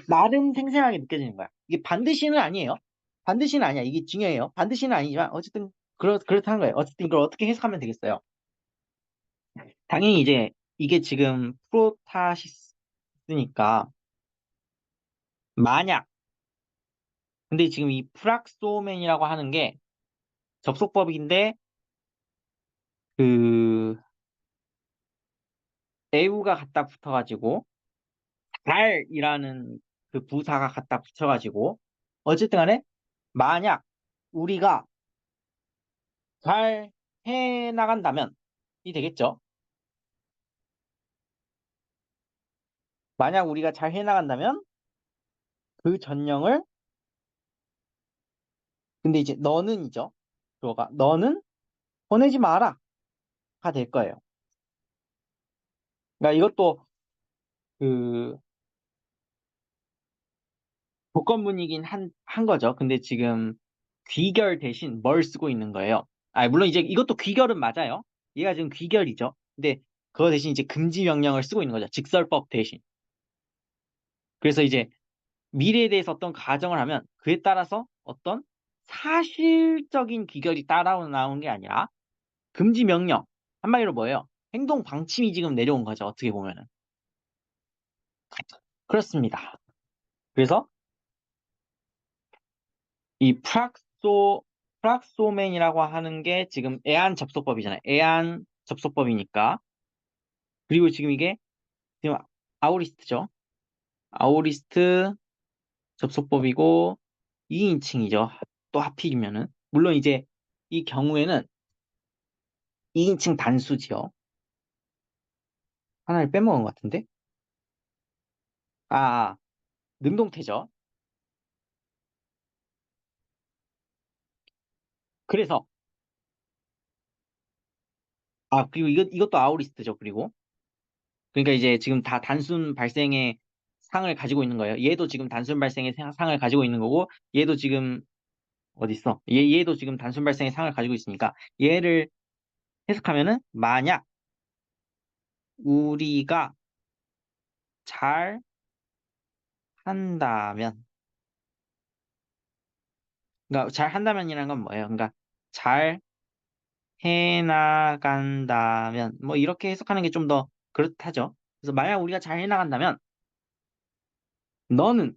나름 생생하게 느껴지는 거야. 이게 반드시는 아니에요. 반드시는 아니야. 이게 중요해요. 반드시는 아니지만 어쨌든 그렇다는 거예요. 어쨌든 이걸 어떻게 해석하면 되겠어요? 당연히 이제 이게 지금 프로타시스니까 만약 근데 지금 이 프락소맨이라고 하는 게 접속법인데 그 에우가 갖다 붙어가지고 달이라는 그 부사가 갖다 붙여가지고 어쨌든 간에 만약 우리가 잘 해나간다면 이 되겠죠. 만약 우리가 잘 해나간다면 그 전령을 근데 이제 너는이죠. 그거가 너는 보내지 마라가 될 거예요. 그러니까 이것도 그 조건문이긴 한 거죠. 근데 지금 귀결 대신 뭘 쓰고 있는 거예요. 아, 물론 이제 이것도 귀결은 맞아요. 얘가 지금 귀결이죠. 근데 그거 대신 이제 금지 명령을 쓰고 있는 거죠. 직설법 대신. 그래서 이제 미래에 대해서 어떤 가정을 하면 그에 따라서 어떤 사실적인 귀결이 따라 나오는 게 아니라 금지 명령. 한마디로 뭐예요? 행동 방침이 지금 내려온 거죠. 어떻게 보면은. 그렇습니다. 그래서 이 프락소맨이라고 하는 게 지금 애한 접속법이잖아요. 애한 접속법이니까. 그리고 지금 이게 지금 아우리스트죠. 아우리스트 접속법이고 2인칭이죠. 또 하필이면은. 물론 이제 이 경우에는 2인칭 단수지요. 하나를 빼먹은 것 같은데? 아, 능동태죠. 그래서, 그리고 이것도 아우리스트죠. 그리고. 그러니까 이제 지금 다 단순 발생의 상을 가지고 있는 거예요. 얘도 지금 단순 발생의 상을 가지고 있는 거고, 얘도 지금, 어디 있어? 얘도 지금 단순 발생의 상을 가지고 있으니까, 얘를 해석하면은, 만약 우리가 잘 한다면, 그러니까 잘 한다면이라는 건 뭐예요? 그러니까 잘 해나간다면, 뭐 이렇게 해석하는 게 좀 더 그렇다죠. 그래서 만약 우리가 잘 해나간다면, 너는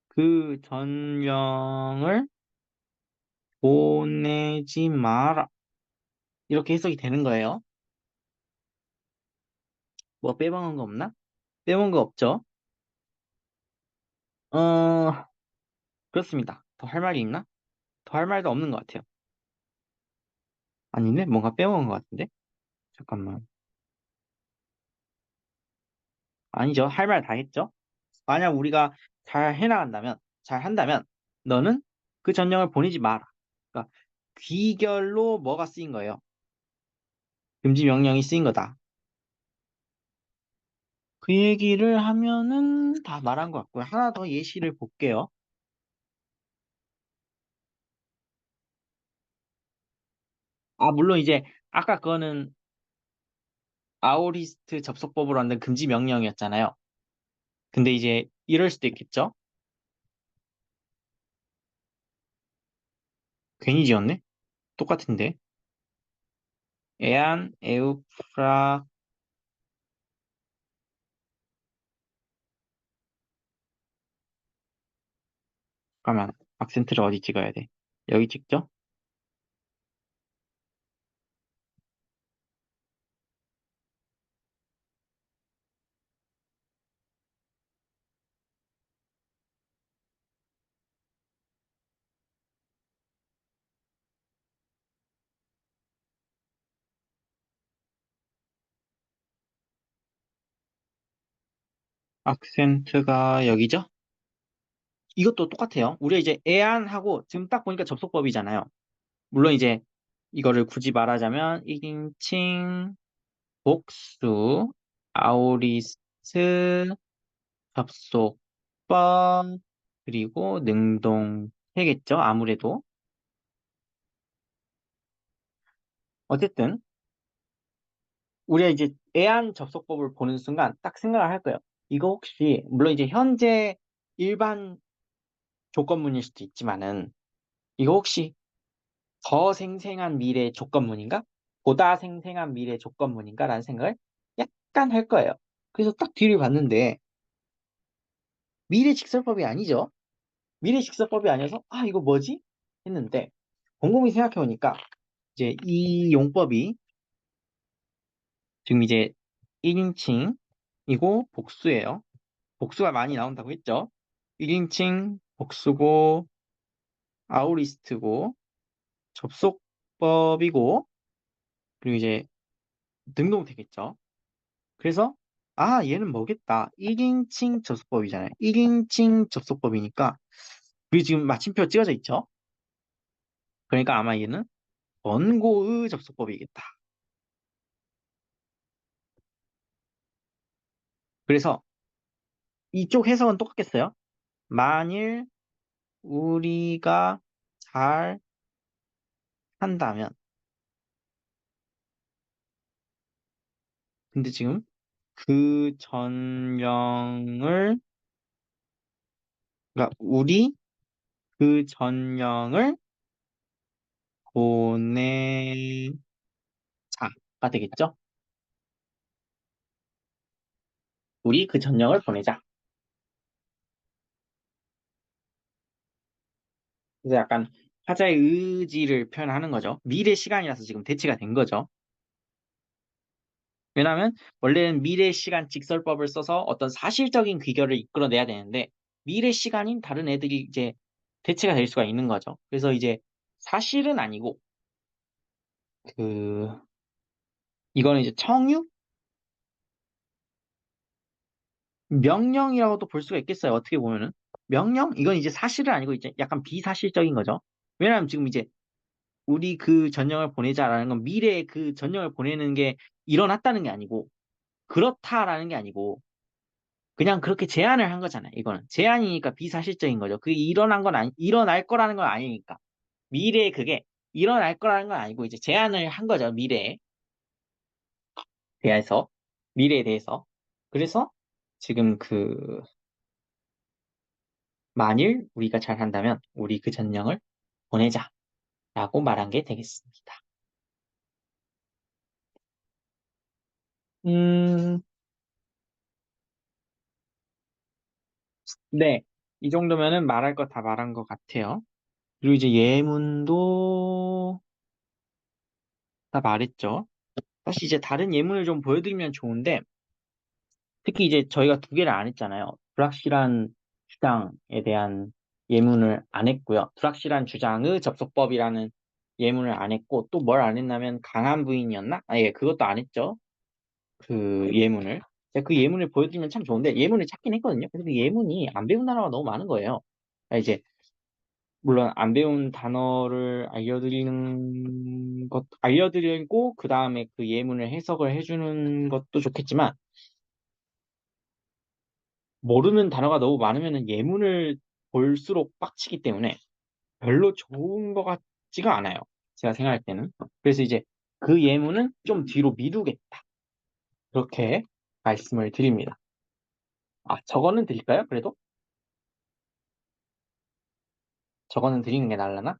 그 전령을 보내지 마라. 이렇게 해석이 되는 거예요. 뭐 빼먹은 거 없나? 빼먹은 거 없죠? 어, 그렇습니다. 더 할 말이 있나? 더 할 말도 없는 것 같아요. 아니네? 뭔가 빼먹은 것 같은데? 잠깐만. 아니죠. 할 말 다 했죠? 만약 우리가 잘 해나간다면, 잘 한다면, 너는 그 전령을 보내지 마라. 그러니까 귀결로 뭐가 쓰인 거예요? 금지 명령이 쓰인 거다. 그 얘기를 하면은 다 말한 것 같고요. 하나 더 예시를 볼게요. 물론 이제 아까 그거는 아우리스트 접속법으로 만든 금지 명령이었잖아요. 근데 이제 이럴 수도 있겠죠? 괜히 지었네? 똑같은데. 에안, 에우프라, 잠깐만. 악센트를 어디 찍어야 돼? 여기 찍죠? 악센트가 여기죠? 이것도 똑같아요. 우리가 이제 애안하고 지금 딱 보니까 접속법이잖아요. 물론 이제 이거를 굳이 말하자면 1인칭, 복수, 아우리스트, 접속법, 그리고 능동태겠죠. 아무래도. 어쨌든 우리가 이제 애안 접속법을 보는 순간 딱 생각을 할 거예요. 이거 혹시 물론 이제 현재 일반 조건문일 수도 있지만은 이거 혹시 더 생생한 미래 조건문인가? 보다 생생한 미래 조건문인가? 라는 생각을 약간 할 거예요. 그래서 딱 뒤를 봤는데 미래 직설법이 아니죠. 미래 직설법이 아니어서 아 이거 뭐지? 했는데 곰곰이 생각해 보니까 이제 이 용법이 지금 이제 1인칭이고 복수예요. 복수가 많이 나온다고 했죠. 1인칭 복수고 아우리스트고 접속법이고 그리고 이제 등록 되겠죠. 그래서 아 얘는 뭐겠다. 1인칭 접속법이잖아요. 1인칭 접속법이니까 그리고 지금 마침표 찍어져 있죠. 그러니까 아마 얘는 원고의 접속법이겠다. 그래서 이쪽 해석은 똑같겠어요. 만일 우리가 잘 한다면 근데 지금 그 전령을 그러니까 우리 그 전령을 보내자가 되겠죠? 우리 그 전령을 보내자. 그래서 약간 화자의 의지를 표현하는 거죠. 미래 시간이라서 지금 대체가 된 거죠. 왜냐하면 원래는 미래 시간 직설법을 써서 어떤 사실적인 귀결을 이끌어내야 되는데 미래 시간인 다른 애들이 이제 대체가 될 수가 있는 거죠. 그래서 이제 사실은 아니고 그 이거는 이제 청유 명령이라고도 볼 수가 있겠어요. 어떻게 보면은 명령 이건 이제 사실은 아니고 이제 약간 비사실적인 거죠. 왜냐하면 지금 이제 우리 그 전령을 보내자라는 건 미래에 그 전령을 보내는 게 일어났다는 게 아니고 그렇다라는 게 아니고 그냥 그렇게 제안을 한 거잖아요. 이거는 제안이니까 비사실적인 거죠. 그게 일어난 건 아니 일어날 거라는 건 아니니까 미래에 그게 일어날 거라는 건 아니고 이제 제안을 한 거죠. 미래에 대해서 미래에 대해서 그래서 지금 그 만일 우리가 잘한다면 우리 그 전령을 보내자라고 말한 게 되겠습니다. 음, 네. 이 정도면은 말할 거 다 말한 것 같아요. 그리고 이제 예문도 다 말했죠. 사실 이제 다른 예문을 좀 보여드리면 좋은데, 특히 이제 저희가 두 개를 안 했잖아요. 불확실한 주장에 대한 예문을 안 했고요. 불확실한 주장의 접속법이라는 예문을 안 했고, 또 뭘 안 했냐면 강한 부인이었나? 아, 예, 그것도 안 했죠. 그 예문을. 제가 그 예문을 보여드리면 참 좋은데, 예문을 찾긴 했거든요. 근데 그 예문이 안 배운 단어가 너무 많은 거예요. 아, 이제 물론 안 배운 단어를 알려드리고 그 다음에 그 예문을 해석을 해주는 것도 좋겠지만 모르는 단어가 너무 많으면 예문을 볼수록 빡치기 때문에 별로 좋은 것 같지가 않아요. 제가 생각할 때는. 그래서 이제 그 예문은 좀 뒤로 미루겠다. 그렇게 말씀을 드립니다. 아, 저거는 드릴까요? 그래도? 저거는 드리는 게 나을라나?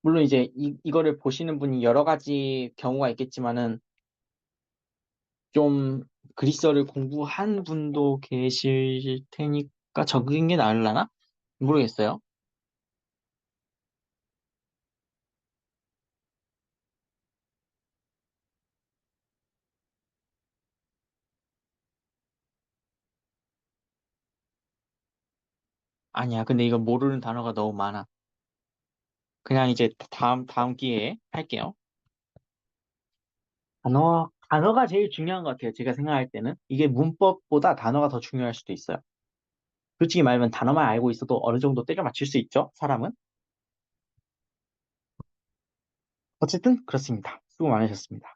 물론 이제 이거를 보시는 분이 여러 가지 경우가 있겠지만은 좀 그리스어를 공부한 분도 계실 테니까 적은 게 나을라나? 모르겠어요. 아니야. 근데 이거 모르는 단어가 너무 많아. 그냥 이제 다음 기회에 할게요. 단어 단어가 제일 중요한 것 같아요. 제가 생각할 때는. 이게 문법보다 단어가 더 중요할 수도 있어요. 솔직히 말하면 단어만 알고 있어도 어느 정도 때려 맞출 수 있죠, 사람은. 어쨌든 그렇습니다. 수고 많으셨습니다.